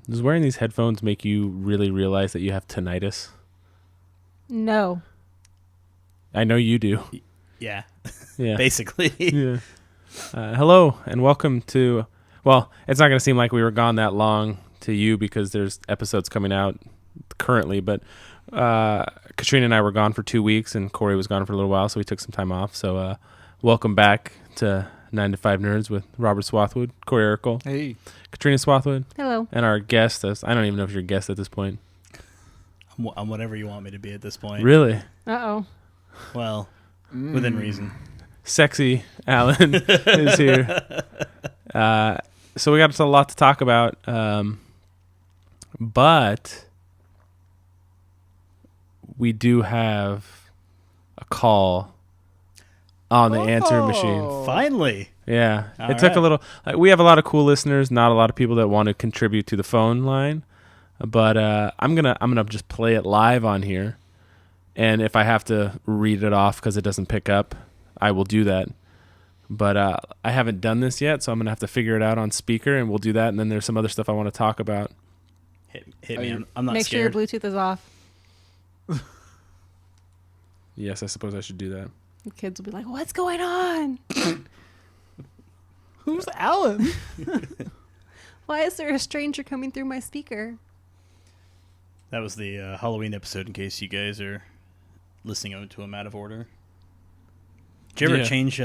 Does wearing these headphones make you really realize that you have tinnitus? No. I know you do. Yeah. Yeah. Basically. Yeah. Hello and welcome to. Well, it's not going to seem like we were gone that long to you because there's episodes coming out currently, but Katrina and I were gone for 2 weeks and Corey was gone for a little while, so we took some time off. So welcome back to 9 to 5 Nerds with Robert Swathwood, Corey Urkel, Hey. Katrina Swathwood. Hello. And our guest. I don't even know if you're a guest at this point. I'm whatever you want me to be at this point. Really? Uh-oh. Well, within reason. Sexy Alan is here. So we got a lot to talk about. But we do have a call on the answering machine. Finally. Yeah. All It took right. a little. We have a lot of cool listeners, not a lot of people that want to contribute to the phone line. But I'm gonna just play it live on here. And if I have to read it off because it doesn't pick up, I will do that. But I haven't done this yet, so I'm going to have to figure it out on speaker, and we'll do that. And then there's some other stuff I want to talk about. Hit me. I'm not Make scared. sure your Bluetooth is off. Yes, I suppose I should do that. The kids will be like, what's going on? Who's Alan? Why is there a stranger coming through my speaker? That was the Halloween episode, in case you guys are listening to them out of order. Did you ever change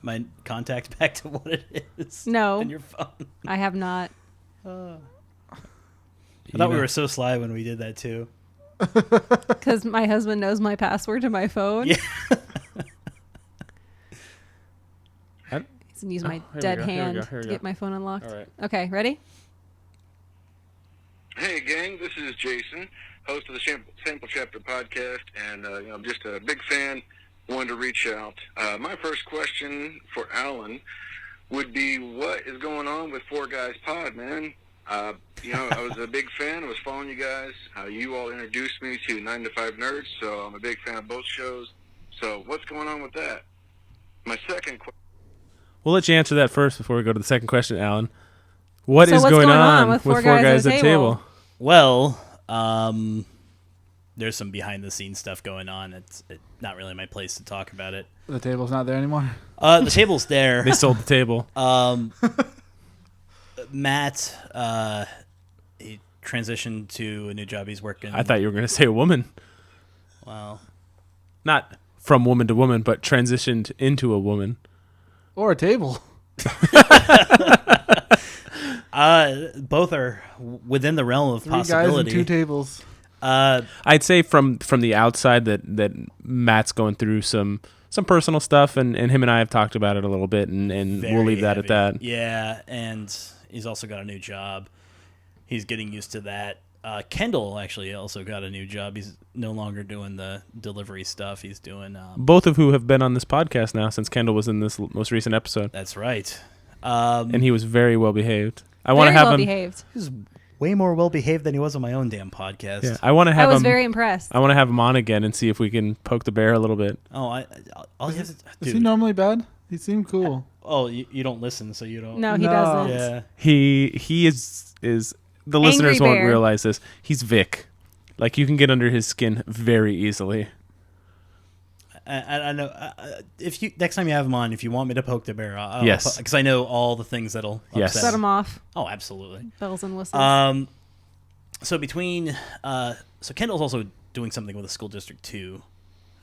my contact back to what it is? No. On your phone? I have not. I thought we were so sly when we did that, too. Because my husband knows my password to my phone. Yeah. He's going to use my here we dead go, here we hand go, here we to go. get my phone unlocked. All right. Okay, ready? Hey, gang, this is Jason, host of the Sample Chapter podcast, and I'm just a big fan, wanted to reach out. My first question for Alan would be, what is going on with Four Guys Pod, man? I was a big fan. I was following you guys. You all introduced me to 9 to 5 Nerds, so I'm a big fan of both shows. So what's going on with that? My second question. We'll let you answer that first before we go to the second question, Alan. What's what's going going on on with with Four Guys at the Table? Well, there's some behind-the-scenes stuff going on. It's not really my place to talk about it. The table's not there anymore. The table's there. They sold the table. Matt, he transitioned to a new job. He's working. I thought you were going to say a woman. Well, Not from woman to woman, but transitioned into a woman. Or a table. both are within the realm of 3 guys possibility. and 2 tables. I'd say from the outside that Matt's going through some personal stuff, and him and I have talked about it a little bit, and we'll Very leave that at heavy. that. Yeah, and he's also got a new job. He's getting used to that. Kendall actually also got a new job. He's no longer doing the delivery stuff. He's doing... Both of who have been on this podcast now since Kendall was in this most recent episode. That's right. And he was very well behaved. I want to Very have well him. behaved. He was way more well-behaved than he was on my own damn podcast. Yeah, I want to I have was him. very impressed. I want to have him on again and see if we can poke the bear a little bit. Oh, I'll have to... Is Dude. he normally bad? He seemed cool. Oh, you don't listen, so you don't... No, he No. doesn't. Yeah. He is the Angry listeners won't bear. realize this. He's Vic. Like, you can get under his skin very easily. I know. If you next time you have him on, if you want me to poke the bear, Yes. because I know all the things that'll Yes. upset Set him off. Oh, absolutely. Bells and whistles. So between, so Kendall's also doing something with a school district too,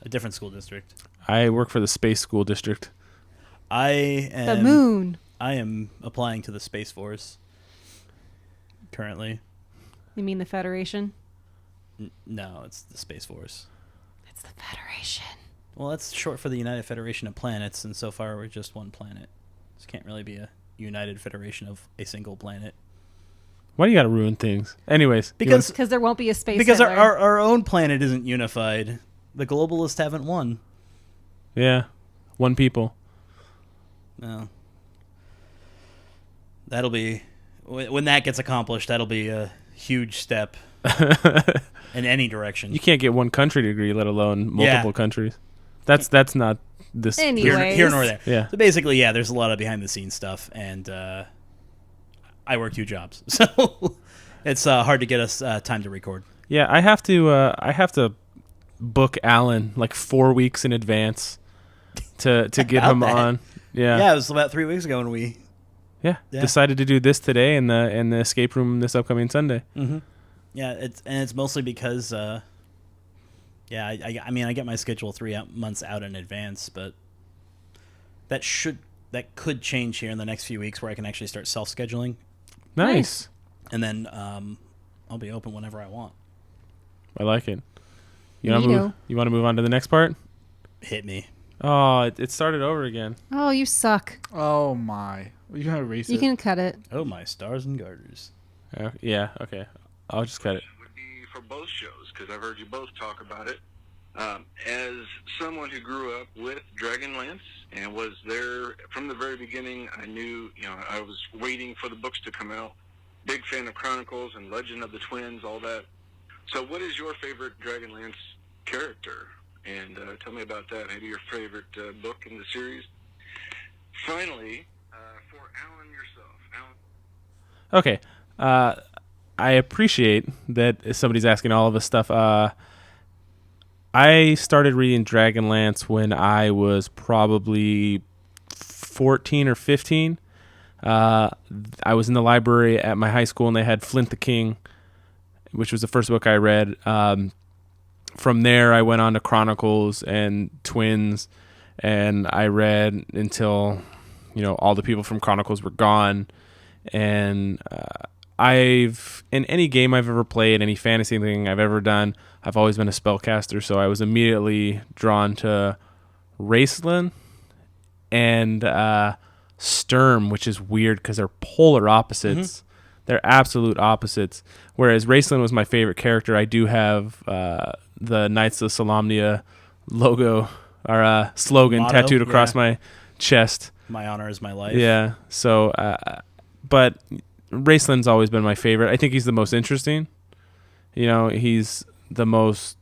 a different school district. I work for the Space School District. I the am. moon. I am applying to the Space Force. Currently, You mean the Federation? no, it's the Space Force. It's the Federation. Well, that's short for the United Federation of Planets, and so far we're just one planet. This can't really be a united federation of a single planet. Why do you got to ruin things? Anyways. Because Because there won't be a space because Hitler. our own planet isn't unified. The globalists haven't won. Yeah. One people. No. That'll be when that gets accomplished. That'll be a huge step in any direction. You can't get one country to agree, let alone multiple countries. That's not this. Anyways. here nor there. Yeah. So basically, yeah, there's a lot of behind the scenes stuff, and I work 2 jobs. So It's hard to get us time to record. Yeah, I have to book Alan like 4 weeks in advance to get About him that. on. Yeah, it was about 3 weeks ago when we. Yeah, Yeah. decided to do this today in the escape room this upcoming Sunday. Mm-hmm. Yeah, it's mostly because. I mean, I get my schedule 3 months out in advance, but that could change here in the next few weeks where I can actually start self-scheduling, Nice. and then I'll be open whenever I want. I like it. You want to move on to the next part? Hit me. Oh, it started over again. Oh, you suck. Oh my! You gonna erase You it? can cut it. Oh, my stars and garters. Yeah, okay. I'll just cut it. Would be for both shows, because I've heard you both talk about it. As someone who grew up with Dragonlance and was there from the very beginning, I knew, I was waiting for the books to come out. Big fan of Chronicles and Legend of the Twins, all that. So what is your favorite Dragonlance character? And tell me about that. Maybe your favorite book in the series. Finally, for Alan yourself. Alan. Okay. I appreciate that somebody's asking all of us stuff. I started reading Dragonlance when I was probably 14 or 15. I was in the library at my high school, and they had Flint the King, which was the first book I read. From there, I went on to Chronicles and Twins, and I read until, all the people from Chronicles were gone. And in any game I've ever played, any fantasy thing I've ever done, I've always been a spellcaster, so I was immediately drawn to Raceland and Sturm, which is weird because they're polar opposites. Mm-hmm. They're absolute opposites. Whereas Raceland was my favorite character, I do have the Knights of Solamnia logo or slogan Motto, tattooed across my chest. My honor is my life. Yeah. So, but Raceland's always been my favorite. I think he's the most interesting. He's the most.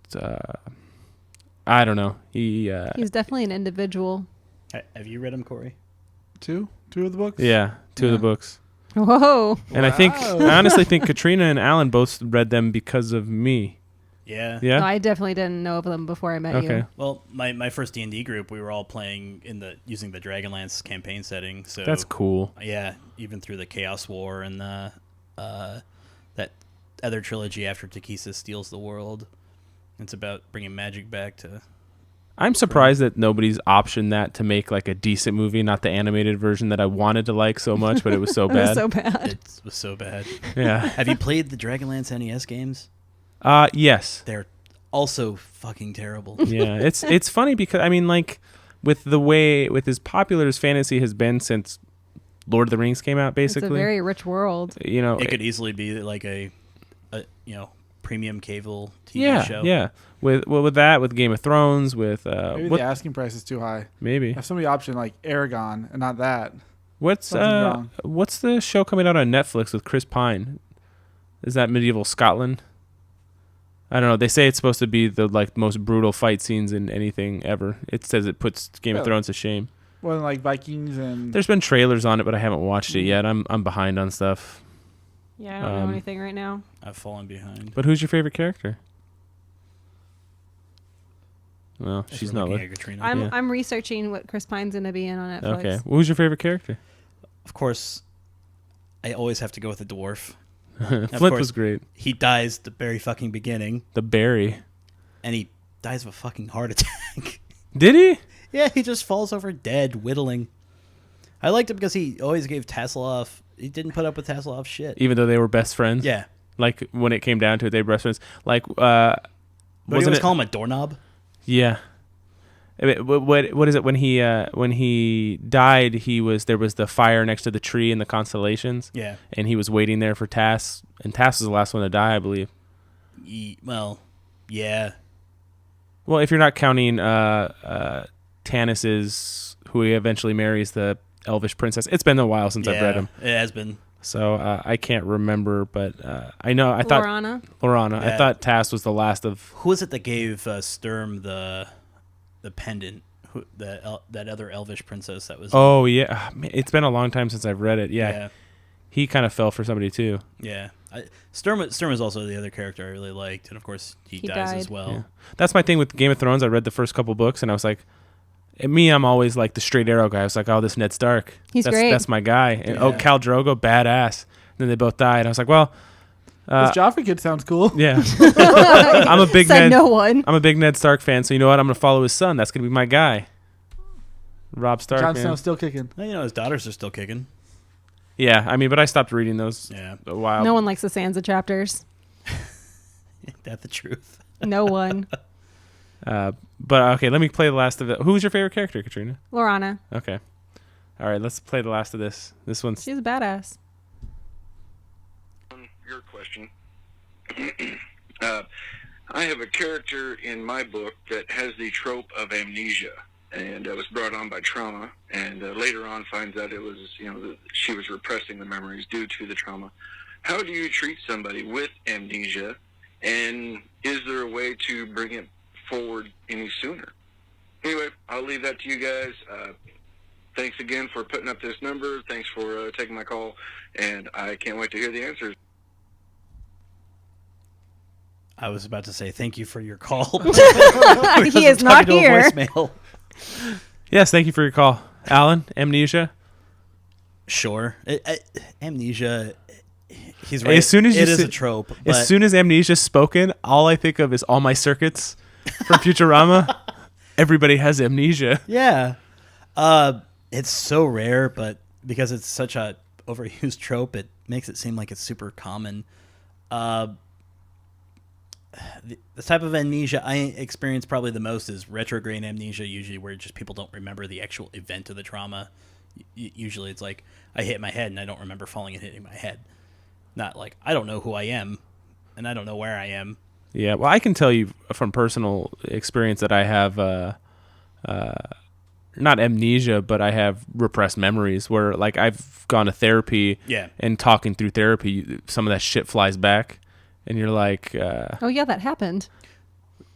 I don't know. He's definitely an individual. Have you read him, Corey? Two of the books. Yeah, two of the books. Whoa. And I honestly think Katrina and Alan both read them because of me. Yeah. Yeah. No, I definitely didn't know of them before I met you. Well, my first D&D group, we were all playing using the Dragonlance campaign setting. So that's cool. Yeah, even through the Chaos War and the that other trilogy after Takisa steals the world. It's about bringing magic back to. I'm surprised that nobody's optioned that to make like a decent movie, not the animated version that I wanted to like so much, but it was so bad. It was so bad. It was so bad. Yeah. Have you played the Dragonlance NES games? Yes. They're also fucking terrible. Yeah, it's funny because with as popular as fantasy has been since Lord of the Rings came out, basically. It's a very rich world. It could easily be like a premium cable TV show. Yeah. With that, with Game of Thrones, with maybe the asking price is too high. Maybe have somebody option like Aragon and not that. What's the show coming out on Netflix with Chris Pine? Is that medieval Scotland? I don't know. They say it's supposed to be the most brutal fight scenes in anything ever. It says it puts Game of Thrones to shame. Well, like Vikings and there's been trailers on it, but I haven't watched it yet. I'm behind on stuff. Yeah, I don't know anything right now. I've fallen behind. But who's your favorite character? Well, she's not looking. Katrina. I'm researching what Chris Pine's gonna be in on Netflix. Okay, well, who's your favorite character? Of course, I always have to go with the dwarf. Flint was great. He dies at the very fucking beginning. The berry. And he dies of a fucking heart attack. Did he? Yeah, he just falls over dead, whittling. I liked it because he always gave Tasselhoff. He didn't put up with Tasselhoff's shit. Even though they were best friends? Yeah. Like, when it came down to it, they were best friends. Like, What do you always call him, a doorknob? Yeah. What is it when he died? There was the fire next to the tree in the constellations. Yeah, and he was waiting there for Tass, and Tass was the last one to die, I believe. Yeah. Well, if you're not counting Tannis's, who he eventually marries, the Elvish princess. It's been a while since I've read him. It has been. So I can't remember, but I know I thought Lorana. Yeah. I thought Tass was the last of. Who was it that gave Sturm the pendant? That other Elvish princess that was. Oh yeah, it's been a long time since I've read it. Yeah. He kind of fell for somebody too. Yeah, Sturm was also the other character I really liked, and of course he dies as died. well. Yeah. That's my thing with Game of Thrones. I read the first couple books, and I was like, I'm always like the straight arrow guy. I was like, oh, this Ned Stark. He's great. That's my guy. And Yeah. Khal Drogo, badass. And then they both died. I was like, well, This Joffrey kid sounds cool. yeah. I'm a big Said Ned. no one. I'm a big Ned Stark fan. So you know what? I'm gonna follow his son. That's gonna be my guy. Rob Stark. Jon man. Snow's still kicking. Well, his daughters are still kicking. Yeah, I mean, but I stopped reading those Yeah, a while. No one likes the Sansa chapters. ain't that the truth? No one. But okay, let me play the last of it. Who's your favorite character, Katrina? Lorana. Okay. All right, let's play the last of this. This one's She's a badass. Your question. I have a character in my book that has the trope of amnesia, and was brought on by trauma, and later on finds out it was, she was repressing the memories due to the trauma. How do you treat somebody with amnesia, and is there a way to bring it forward any sooner? Anyway, I'll leave that to you guys. Thanks again for putting up this number. Thanks for taking my call, and I can't wait to hear the answers. I was about to say thank you for your call. He is not here. Voicemail. yes. Thank you for your call, Alan. Amnesia. Sure, amnesia. He's Hey, right. as soon as it you is say- a trope. As But soon as amnesia's spoken, all I think of is all my circuits from Futurama. Everybody has amnesia. yeah, it's so rare, but because it's such a overused trope, it makes it seem like it's super common. The type of amnesia I experience probably the most is retrograde amnesia, usually where just people don't remember the actual event of the trauma. Usually it's like I hit my head and I don't remember falling and hitting my head. Not like I don't know who I am and I don't know where I am. Yeah, well, I can tell you from personal experience that I have not amnesia, but I have repressed memories where, like, I've gone to therapy, Yeah. and talking through therapy, some of that shit flies back, and you're like, Oh yeah, that happened.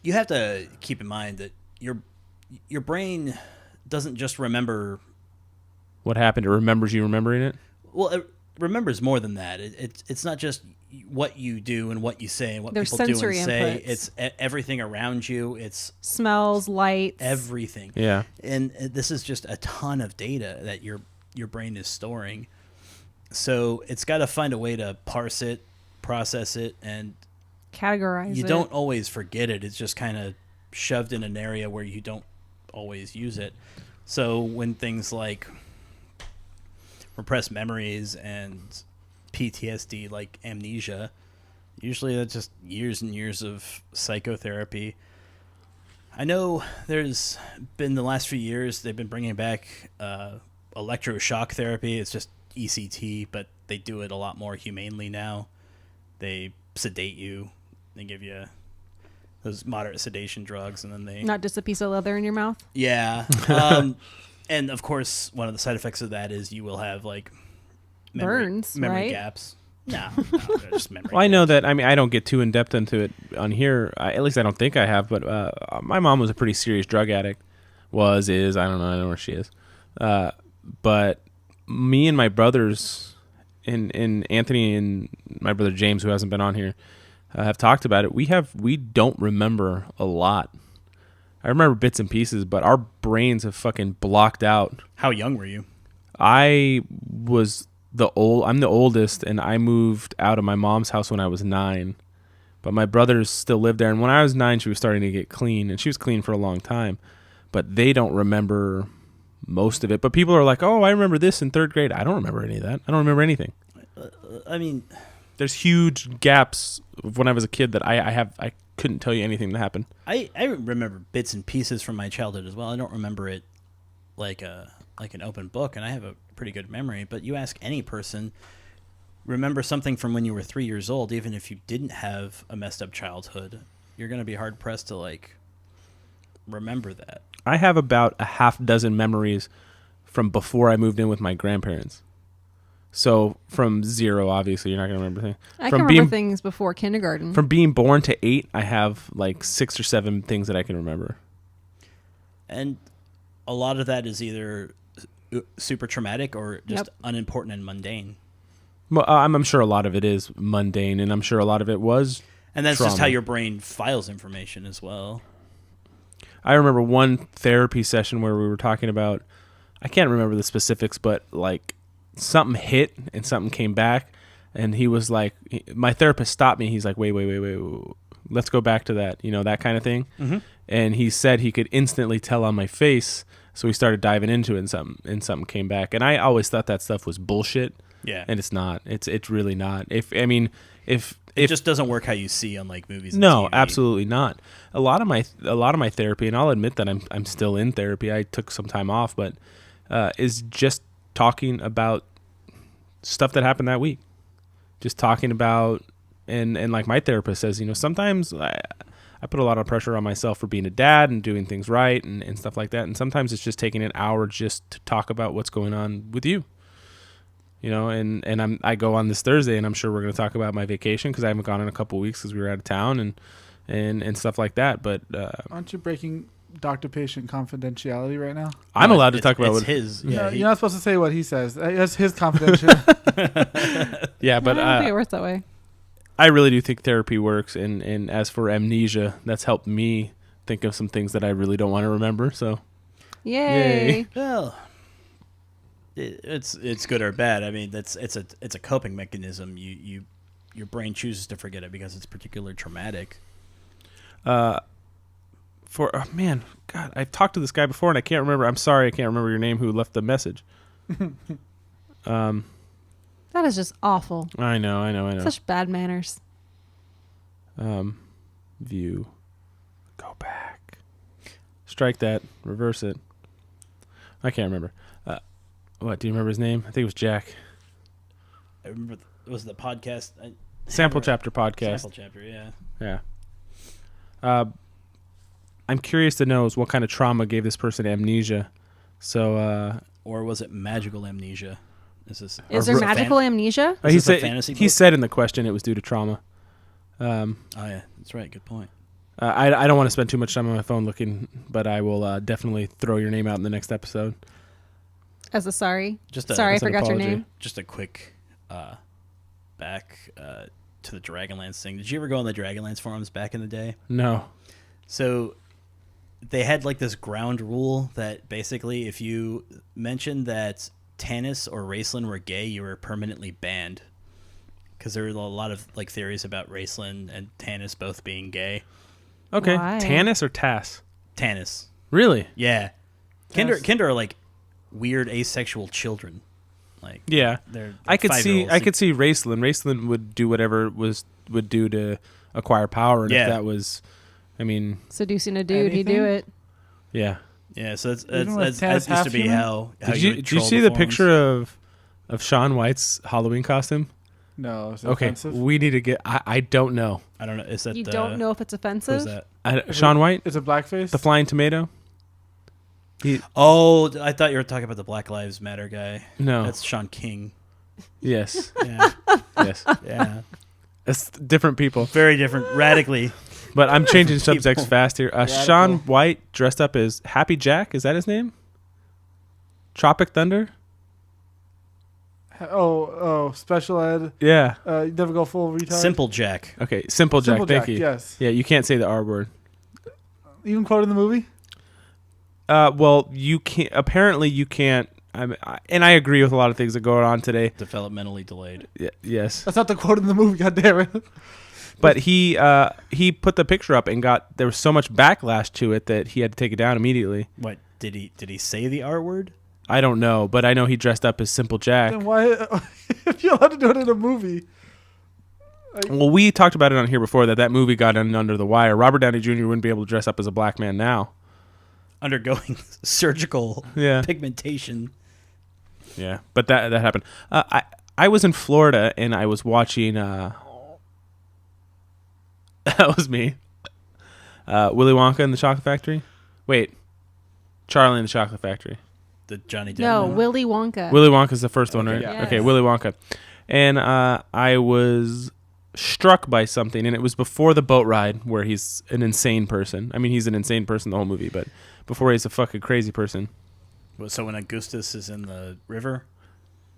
You have to keep in mind that your brain doesn't just remember. what happened? It remembers you remembering it. Well, it remembers more than that. It's not just what you do and what you say and what There's people do and sensory say. inputs. It's everything around you. It's Smells, lights. everything. Yeah. And this is just a ton of data that your brain is storing. So it's got to find a way to parse it, process it, and Categorize you it. don't always forget it. It's just kind of shoved in an area where you don't always use it. So when things like repressed memories and PTSD, like amnesia, usually that's just years and years of psychotherapy. I know there's been the last few years they've been bringing back electroshock therapy. It's just ECT, but they do it a lot more humanely now. They sedate you. They give you those moderate sedation drugs, and then they Not just a piece of leather in your mouth. yeah. And of course, one of the side effects of that is you will have like Burns, memory right? gaps. No, they're just memory. Well, I know gaps. that. I mean, I don't get too in depth into it on here. At least I don't think I have. But my mom was a pretty serious drug addict. Is. I don't know. I don't know where she is. But me and my brothers, and Anthony and my brother James, who hasn't been on here, have talked about it. We don't remember a lot. I remember bits and pieces, but our brains have fucking blocked out. How young were you? I'm the oldest, and I moved out of my mom's house when I was 9. But my brothers still lived there, and when I was 9, she was starting to get clean, and she was clean for a long time. But they don't remember most of it. But people are like, "Oh, I remember this in 3rd grade." I don't remember any of that. I don't remember anything. I mean, There's huge gaps of when I was a kid that I couldn't tell you anything that happened. I remember bits and pieces from my childhood as well. I don't remember it like an open book, and I have a pretty good memory. But you ask any person, remember something from when you were 3 years old, even if you didn't have a messed up childhood, you're going to be hard pressed to like remember that. I have about a half dozen memories from before I moved in with my grandparents. So from 0, obviously, you're not going to remember things. I From can being- remember things before kindergarten. From being born to 8, I have like 6 or 7 things that I can remember. And a lot of that is either super traumatic or just Yep. unimportant and mundane. Well, I'm sure a lot of it is mundane, and I'm sure a lot of it was. And that's just trauma. how your brain files information as well. I remember one therapy session where we were talking about, I can't remember the specifics, but like something hit and something came back, and he was like, my therapist stopped me. He's like, wait, let's go back to that, that kind of thing. Mm-hmm. And he said he could instantly tell on my face, so we started diving into it, and something came back. And I always thought that stuff was bullshit. Yeah. And it's not. It's really not. If It just doesn't work how you see on like movies. And no, TV. absolutely not. A lot of my therapy, and I'll admit that I'm still in therapy. I took some time off, but is just talking about stuff that happened that week. Just talking about, and like my therapist says, sometimes I put a lot of pressure on myself for being a dad and doing things right and stuff like that. And sometimes it's just taking an hour just to talk about what's going on with you. And I go on this Thursday, and I'm sure we're going to talk about my vacation because I haven't gone in a couple of weeks because we were out of town and stuff like that. But aren't you breaking doctor-patient confidentiality right now? I'm allowed to talk about it's what his. No, Yeah, you're not supposed to say what he says. That's his confidential. Yeah, but I don't think it works that way. I really do think therapy works. And as for amnesia, that's helped me think of some things that I really don't want to remember. So, Yay. Well, it's good or bad. I mean, it's a coping mechanism. Your brain chooses to forget it because it's particularly traumatic. God, I've talked to this guy before, and I can't remember. I'm sorry, I can't remember your name. Who left the message? That is just awful. I know. Such bad manners. View. Go back. Strike that. Reverse it. I can't remember. What, do you remember his name? I think it was Jack. I remember it was the podcast. Sample Chapter podcast. Sample Chapter, yeah. Yeah. I'm curious to know is what kind of trauma gave this person amnesia. So, or was it magical amnesia? Is there magical amnesia? he this a said fantasy he book? said in the question it was due to trauma. Oh yeah, that's right. Good point. I don't want to spend too much time on my phone looking, but I will definitely throw your name out in the next episode. As a sorry. Just Sorry, I as an forgot your apology. name. Just a quick back to the Dragonlance thing. Did you ever go on the Dragonlance forums back in the day? No. So they had like this ground rule that basically if you mentioned that Tannis or Raceland were gay, you were permanently banned. Because there were a lot of like theories about Raceland and Tannis both being gay. Okay. Why? Tannis or Tass? Tannis. Really? Yeah. Yes. Kinder are like weird asexual children. Like Yeah. they're I could see five-year-olds. Raceland. Raceland would do whatever would do to acquire power, and Yeah. if that was, I mean, Seducing a dude, he'd Anything? do it. yeah. Yeah, so Even with that Taz used to be half-human? how Did you you would did you troll see the forums. picture of Shaun White's Halloween costume? No, is it Okay, offensive? we need to get. I don't know. I don't know. Is that You don't know if it's Who's offensive? that? Shaun White, Is it blackface? the Flying Tomato. Oh, I thought you were talking about the Black Lives Matter guy. No. That's Sean King. Yes. Yeah, Yes. yeah. It's different people. Very different, radically. But I'm changing subjects fast here. Radical. Shaun White dressed up as Happy Jack. Is that his name? Tropic Thunder. Oh, special ed. Yeah. You never go full retard. Simple Jack. Okay. Simple Jack. Simple Thank Jack, you. yes. Yeah. You can't say the R word. Even quoted in the movie. Well, you can't. Apparently, you can't. And I agree with a lot of things that go on today. Developmentally delayed. Yes, That's not the quote in the movie. God damn it. but he put the picture up and there was so much backlash to it that he had to take it down immediately. What did he say the R word? I don't know, but I know he dressed up as Simple Jack. Then why? If you're allowed to do it in a movie. Well, we talked about it on here before that movie got under the wire. Robert Downey Jr. wouldn't be able to dress up as a black man now. Undergoing surgical Yeah. pigmentation. Yeah, but that happened. I was in Florida and I was watching. That was me. Willy Wonka and the Chocolate Factory. Wait, Charlie and the Chocolate Factory. The Johnny Depp. No, one? Willy Wonka. Willy Wonka's the first one, right? yeah. Yes. Okay, Willy Wonka. And I was struck by something, and it was before the boat ride where he's an insane person. I mean, he's an insane person the whole movie, but before he's a fucking crazy person. So when Augustus is in the river,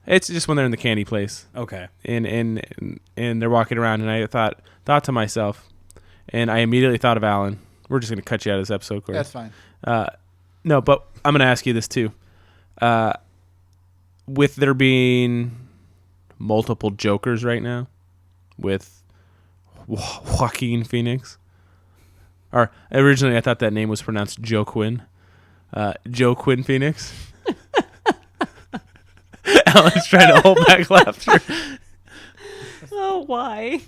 It's just when they're in the candy place Okay. and they're walking around, and I thought to myself, and I immediately thought of Alan. We're just gonna cut you out of this episode, Corey. That's fine. No, but I'm gonna ask you this too. With there being multiple Jokers right now, with Joaquin Phoenix, or originally I thought that name was pronounced Joe Quinn. Joe Quinn Phoenix. Alan's trying to hold back laughter. Oh, why?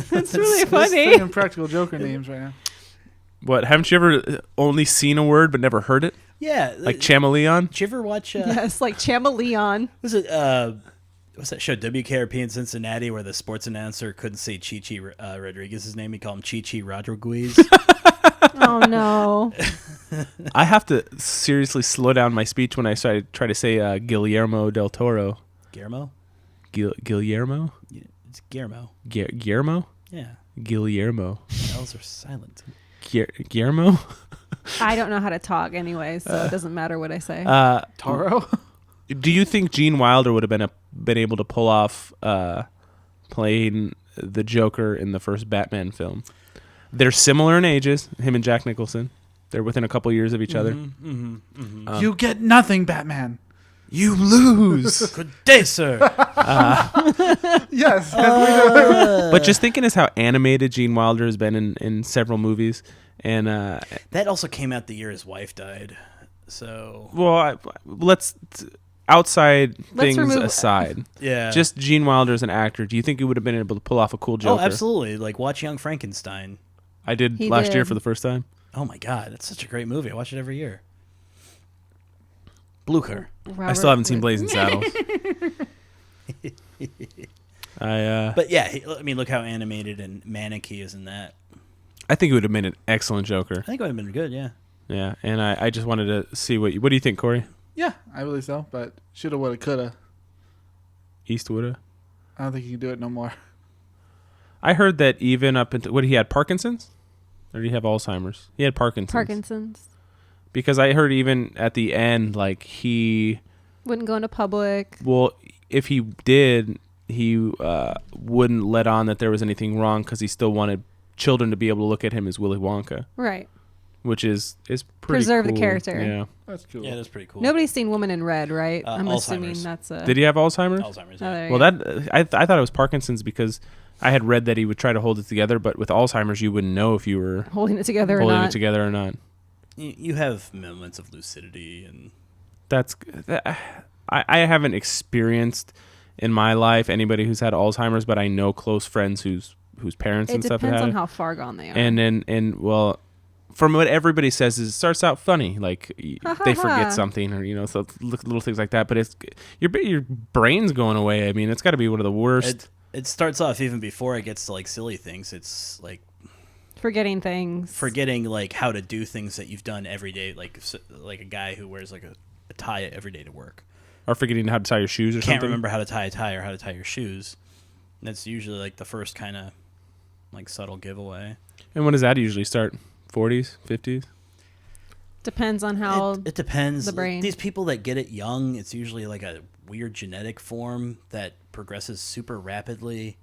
That's really Just funny. thinking Practical Joker names right now. What? Haven't you ever only seen a word but never heard it? Yeah. Like chameleon? Did you ever watch? Yes, like Chameleon. Was it? What's that show? WKRP in Cincinnati, where the sports announcer couldn't say Chi Rodriguez's name. He called him Chi Rodriguez. Oh no. I have to seriously slow down my speech when I try to say Guillermo del Toro. Guillermo. Guillermo? It's Guillermo. Guillermo? Yeah. Guillermo. L's are silent. Guillermo? I don't know how to talk anyway, so it doesn't matter what I say. Taro? Do you think Gene Wilder would have been able to pull off playing the Joker in the first Batman film? They're similar in ages, him and Jack Nicholson. They're within a couple years of each other. You get nothing, Batman. You lose. Good day, sir. Yes. But just thinking is how animated Gene Wilder has been in several movies. And That also came out the year his wife died. So well, outside Let's things remove- aside, yeah, just Gene Wilder as an actor. Do you think he would have been able to pull off a cool Joker? absolutely. Like watch Young Frankenstein. I did He last year did. for the first time. Oh my god, that's such a great movie. I watch it every year. Blucher. I still haven't seen Blazing Saddles. But yeah, I mean, look how animated and manic he is in that. I think it would have been an excellent Joker. I think it would have been good. Yeah. Yeah, and I just wanted to see what do you think, Corey? Yeah, I believe so. But shoulda, woulda, coulda. Eastwood. I don't think you can do it no more. I heard that even up until he had Parkinson's, or did he have Alzheimer's? He had Parkinson's. Parkinson's. Because I heard even at the end, like he, Wouldn't go into public. well, if he did, he wouldn't let on that there was anything wrong because he still wanted children to be able to look at him as Willy Wonka, Right. which is pretty Preserve the cool. character. Yeah. That's cool. Yeah, that's pretty cool. Nobody's seen Woman in Red, right? I'm assuming Alzheimer's. that's a... Did he have Alzheimer's? Alzheimer's. Oh, Yeah. there you Well, go. I thought it was Parkinson's because I had read that he would try to hold it together, but with Alzheimer's, you wouldn't know if you were Holding it together or holding not. it together or not. You have moments of lucidity and I haven't experienced in my life anybody who's had Alzheimer's, but I know close friends whose parents It and stuff depends have on had how far gone they are. and well, from what everybody says, is it starts out funny, like they forget something, or so little things like that. But it's your brain's going away. I mean, it's got to be one of the worst. it starts off even before it gets to like silly things. It's like Forgetting things. forgetting like how to do things that you've done every day, like a guy who wears like a tie every day to work. Or forgetting how to tie your shoes or Can't something. remember how to tie a tie or how to tie your shoes. And that's usually like the first kind of like subtle giveaway. And when does that usually start? 40s, 50s? Depends on how... It depends. the brain. These people that get it young, it's usually like a weird genetic form that progresses super rapidly.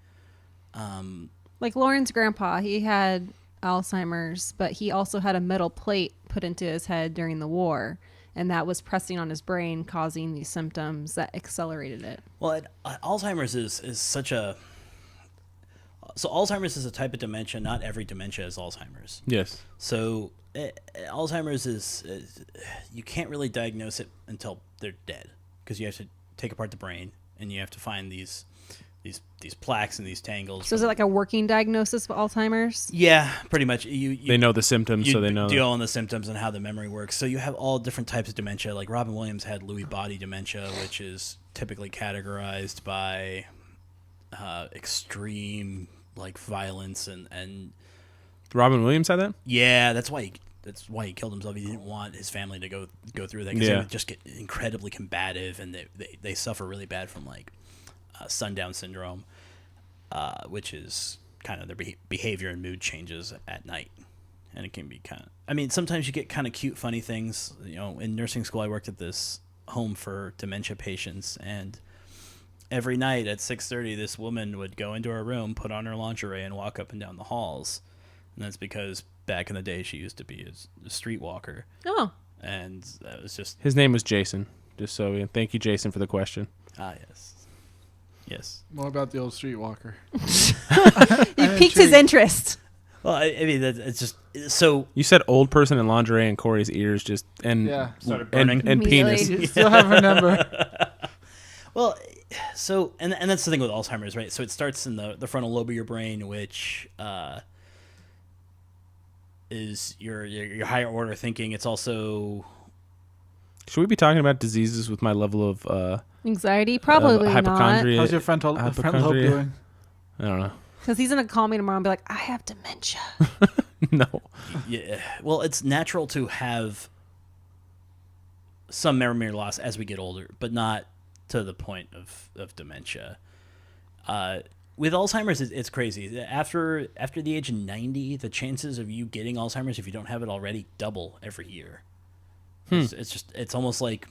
Like Lauren's grandpa, he had Alzheimer's, but he also had a metal plate put into his head during the war, and that was pressing on his brain, causing these symptoms that accelerated it. Well, Alzheimer's is such a... So Alzheimer's is a type of dementia. Not every dementia is Alzheimer's. Yes. So Alzheimer's is you can't really diagnose it until they're dead, because you have to take apart the brain and you have to find these plaques and these tangles. So is it like a working diagnosis of Alzheimer's? Yeah, pretty much. They know the symptoms, so they know. deal on the symptoms and how the memory works. So you have all different types of dementia. Like Robin Williams had Lewy body dementia, which is typically categorized by extreme like violence and Robin Williams had that? yeah, that's why he killed himself. He didn't want his family to go through that, because they Yeah. would just get incredibly combative, and they suffer really bad from like sundown syndrome, which is kind of their behavior and mood changes at night. And it can be kind of, I mean, sometimes you get kind of cute, funny things. In nursing school, I worked at this home for dementia patients, and every night at 6:30, this woman would go into her room, put on her lingerie, and walk up and down the halls. And that's because back in the day, she used to be a streetwalker. Oh. And that was just... His name was Jason. Just so, thank you, Jason, for the question. yes. Yes. More about the old streetwalker. You piqued his interest. Well, I mean, it's just... So... You said old person in lingerie, and Corey's ears just... started burning. And penis. You still have her number. Well, so... And that's the thing with Alzheimer's, right? So it starts in the frontal lobe of your brain, which... is your higher order thinking. It's also... Should we be talking about diseases with my level of anxiety? Probably not. hypochondria? How's your frontal lobe hypochondria? doing? I don't know. Because he's going to call me tomorrow and be like, I have dementia. No. Yeah. Well, it's natural to have some memory loss as we get older, but not to the point of dementia. With Alzheimer's, it's crazy. After the age of 90, the chances of you getting Alzheimer's, if you don't have it already, double every year. It's almost like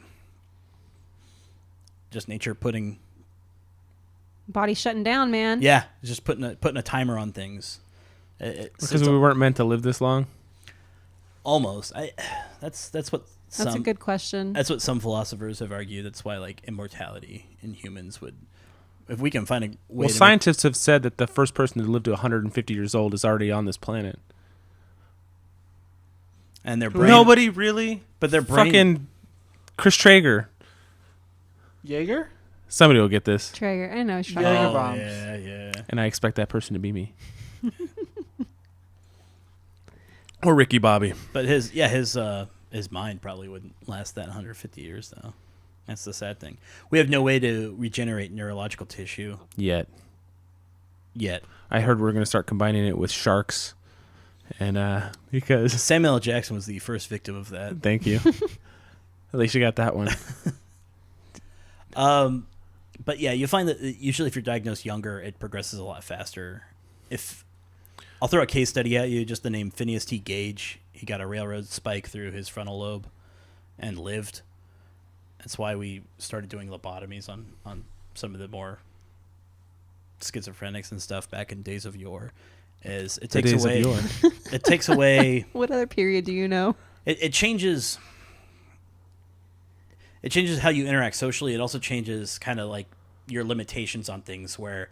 just nature putting... Body shutting down, man. Yeah, just putting a timer on things. Because we weren't meant to live this long? Almost. That's what That's a good question. That's what some philosophers have argued. That's why, like, immortality in humans would... If we can find a way... Well, scientists have said that the first person to live to 150 years old is already on this planet. And their brain... Nobody really? But their brain... Fucking Chris Traeger. Jaeger? Somebody will get this. Traeger. I know. Jaeger Oh, bombs. yeah. And I expect that person to be me. Or Ricky Bobby. But his mind probably wouldn't last that 150 years, though. That's the sad thing. We have no way to regenerate neurological tissue Yet. yet. I heard we're going to start combining it with sharks. And because... Samuel L. Jackson was the first victim of that. Thank you. At least you got that one. But yeah, you find that usually if you're diagnosed younger, it progresses a lot faster. I'll throw a case study at you, just the name Phineas T. Gage. He got a railroad spike through his frontal lobe and lived. That's why we started doing lobotomies on some of the more schizophrenics and stuff back in days of yore. Is it takes away it takes away What other period do you know? it changes how you interact socially. It also changes kind of like your limitations on things, where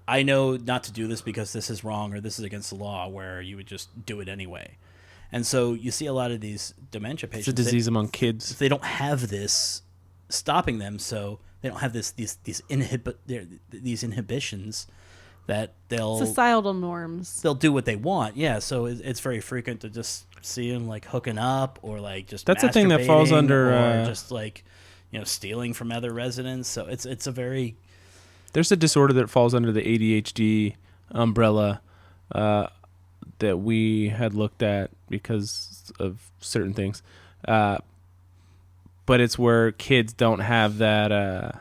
I know not to do this because this is wrong or this is against the law, where you would just do it anyway. And so you see a lot of these dementia patients. It's a disease among kids. They don't have this stopping them, so they don't have these inhibitions that Societal norms. they'll do what they want. Yeah, so it's very frequent to just see them like hooking up or like just that's a thing that falls masturbating under or just like stealing from other residents. So it's a very... There's a disorder that falls under the ADHD umbrella that we had looked at because of certain things. But it's where kids don't have that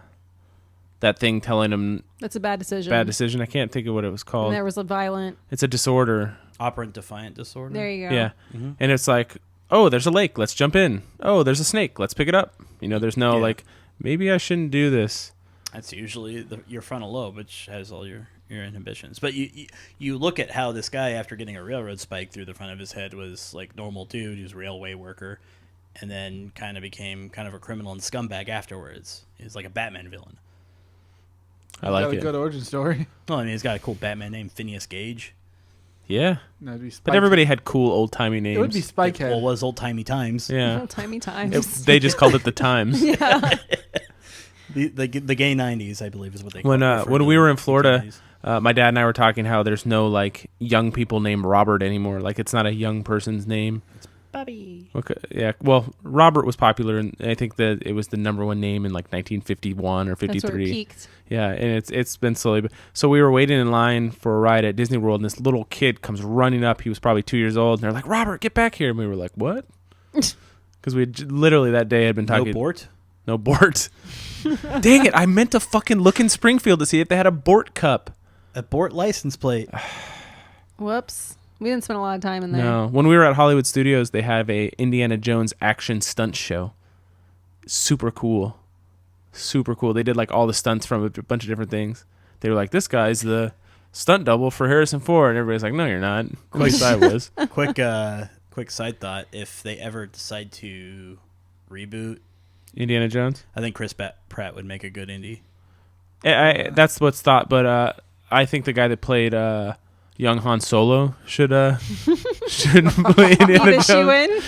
thing telling them That's a bad decision. bad decision. I can't think of what it was called. And there was a violent. It's a disorder. Operant defiant disorder. There you go. Yeah. Mm-hmm. And it's like, oh, there's a lake. Let's jump in. Oh, there's a snake. Let's pick it up. There's no like, maybe I shouldn't do this. That's usually your frontal lobe, which has all your inhibitions. But you look at how this guy, after getting a railroad spike through the front of his head, was like normal dude. He was a railway worker, and then kind of became kind of a criminal and scumbag afterwards. He's like a Batman villain. I like got a it. good origin story. Well, I mean, he's got a cool Batman name, Phineas Gage. Yeah. No, it'd be But Spike. everybody had cool old timey names. It would be Spikehead. Well, it was old timey times. Yeah. Old timey times. They just called it the Times. Yeah. The gay 90s, I believe, is what they call When it. when we were in Florida, my dad and I were talking how there's no like young people named Robert anymore. Like it's not a young person's name. Bobby. Okay, yeah. Well, Robert was popular, and I think that it was the number one name in like 1951 or 53. That's where it peaked. Yeah, and it's been slowly. So we were waiting in line for a ride at Disney World, and this little kid comes running up. He was probably 2 years old, and they're like, "Robert, get back here!" And we were like, "What?" Because we literally that day had been talking. No Bort? No Bort. Dang it! I meant to fucking look in Springfield to see if they had a Bort cup. A Bort license plate. Whoops. We didn't spend a lot of time in there. No, when we were at Hollywood Studios, they have a Indiana Jones action stunt show. Super cool. super cool. They did like all the stunts from a bunch of different things. They were like, this guy's the stunt double for Harrison Ford, and everybody's like, no, you're not. At least I was. Quick side thought: if they ever decide to reboot Indiana Jones. I think Chris Pratt would make a good Indy. That's what's thought, but I think the guy that played young Han Solo should play Indiana Need a shoe Jones. in?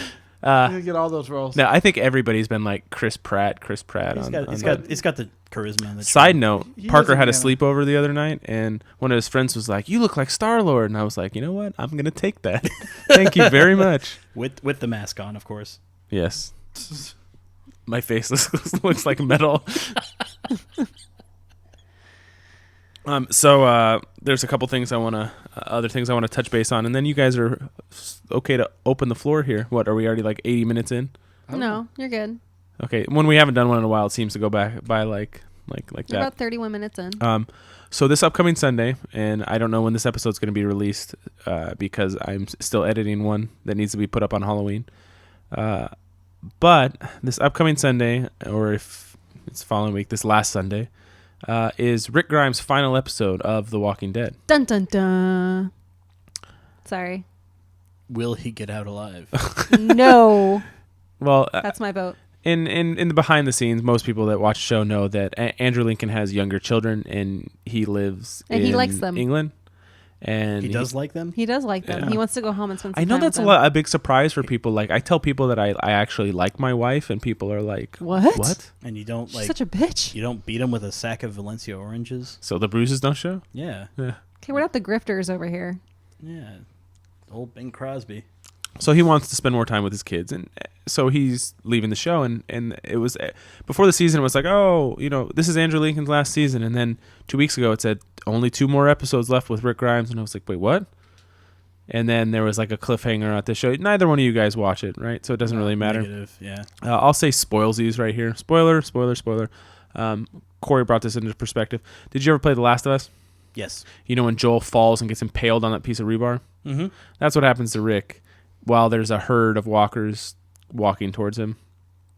You get all those roles. No, I think everybody's been like Chris Pratt. He's got the charisma. And the Side charm. note: He Parker is had a Indiana. sleepover the other night, and one of his friends was like, "You look like Star-Lord," and I was like, "You know what? I'm gonna take that. Thank you very much." with the mask on, of course. Yes, my face looks like metal. So there's a couple things other things I want to touch base on, and then you guys are okay to open the floor here. What, are we already like 80 minutes in? No, you're good. Okay, when we haven't done one in a while, it seems to go back by like You're that. about 31 minutes in. So this upcoming Sunday, and I don't know when this episode's going to be released because I'm still editing one that needs to be put up on Halloween. But this upcoming Sunday, or if it's the following week, this last Sunday, is Rick Grimes' final episode of The Walking Dead. Dun dun dun. Sorry. Will he get out alive? No. Well, That's my vote. in the behind the scenes, most people that watch the show know that Andrew Lincoln has younger children, and he lives And in he likes them. England. And He does like them? He does like them. Yeah. He wants to go home and spend some I know time that's with a big surprise for people. Like, I tell people that I actually like my wife, and people are like, What? What? And you don't She's such a bitch. you don't beat him with a sack of Valencia oranges? So the bruises don't show? Yeah. Yeah. Okay, we're not the grifters over here. Yeah. Old Bing Crosby. So he wants to spend more time with his kids, and so he's leaving the show. And it was before the season. It was like, oh, this is Andrew Lincoln's last season. And then 2 weeks ago, it said only 2 more episodes left with Rick Grimes, and I was like, wait, what? And then there was like a cliffhanger at the show. Neither one of you guys watch it, right? So it doesn't really matter. Negative, yeah. I'll say spoilsies right here. Spoiler. Corey brought this into perspective. Did you ever play The Last of Us? Yes. You know when Joel falls and gets impaled on that piece of rebar? Mm-hmm. That's what happens to Rick while there's a herd of walkers walking towards him.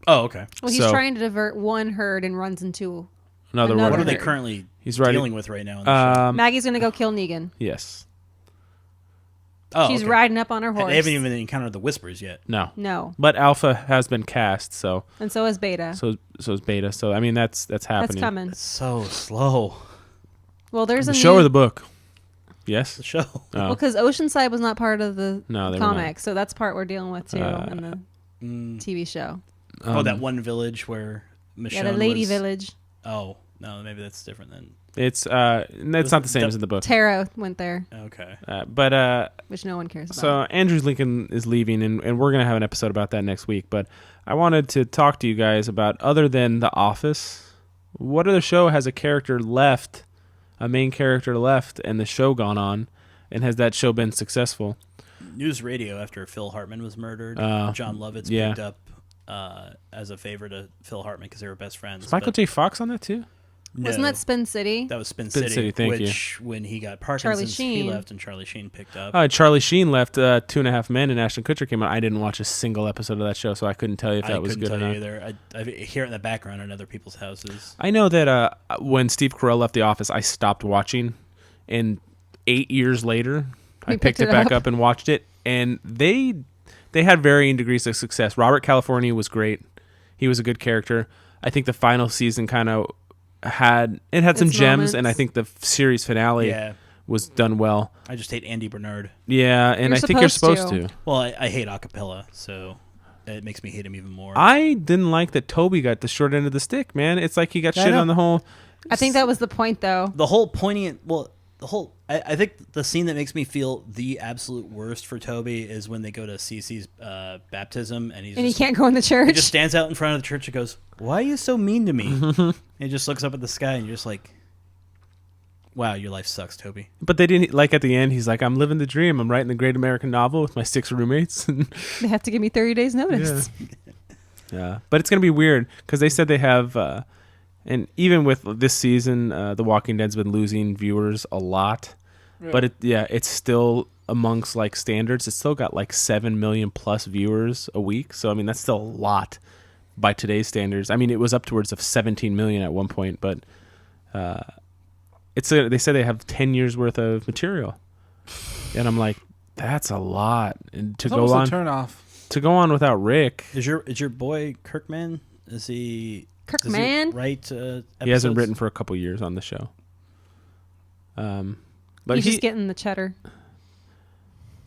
Oh, okay. Well, he's So- trying to divert one herd and runs into. Another Another one. What are they herd. currently He's dealing with right now in the show? Maggie's going to go kill Negan. Yes. Oh, She's okay. riding up on her horse. They haven't even encountered the Whispers yet. No. No. But Alpha has been cast, so And so is Beta. so is Beta. So I mean that's happening. That's coming. It's so slow. Well, there's The a show new, or the book? Yes. The show. Oh. Well, because Oceanside was not part of the No, they were not. comic, so that's part we're dealing with too in the TV show. That one village where Michonne Yeah, the Lady was... Village. Oh, no, maybe that's different then. It's not the same as in the book. Tara went there, Okay. But which no one cares about. so Andrew Lincoln is leaving, and we're gonna have an episode about that next week. But I wanted to talk to you guys about, other than The Office, what other show has a character left, a main character left, and the show gone on, and has that show been successful? News Radio, after Phil Hartman was murdered, John Lovitz yeah. picked up as a favor to Phil Hartman because they were best friends. Is Michael but J. Fox on that too? Wasn't no, that Spin City? that was Spin Spin City, City, thank which when he got Parkinson's, he Sheen. left and Charlie Sheen picked up. Charlie Sheen left 2.5 Men, and Ashton Kutcher came out. I didn't watch a single episode of that show, so I couldn't tell you if that was good or couldn't tell not. you either. I hear it in the background in other people's houses. I know that when Steve Carell left The Office, I stopped watching, and 8 years later, I You picked picked it it back up? up and watched it, and they had varying degrees of success. Robert California was great; he was a good character. I think the final season kind of had some Its gems, and I moments. think the series finale Yeah. was done well. I just hate Andy Bernard. Yeah, and You're I think you're supposed supposed to. Well, I hate acapella, so it makes me hate him even more. I didn't like that Toby got the short end of the stick, man. It's like he got I shit know. on the whole. I think that was the point, though. The whole poignant, I think the scene that makes me feel the absolute worst for Toby is when they go to Cece's baptism, and And he can't go in the he church. just stands out in front of the church and goes, "Why are you so mean to me?" And he just looks up at the sky, and you're just like, "Wow, your life sucks, Toby." But they didn't, like, at the end, he's like, I'm living the dream. I'm writing the great American novel with my 6 roommates. They have to give me 30 days notice. Yeah. But it's going to be weird because they said they have, and even with this season, The Walking Dead's been losing viewers a lot. Yeah. But it's still amongst like standards. It's still got like 7 million plus viewers a week. So, I mean, that's still a lot. by today's standards. I mean, it was upwards of 17 million at one point, but they said they have 10 years worth of material, and I'm like, that's a lot. And to It's go almost on a turn off. to go on without Rick, Is your boy Kirkman? Is he Kirkman? right? he hasn't written for a couple years on the show. But He's just getting the cheddar.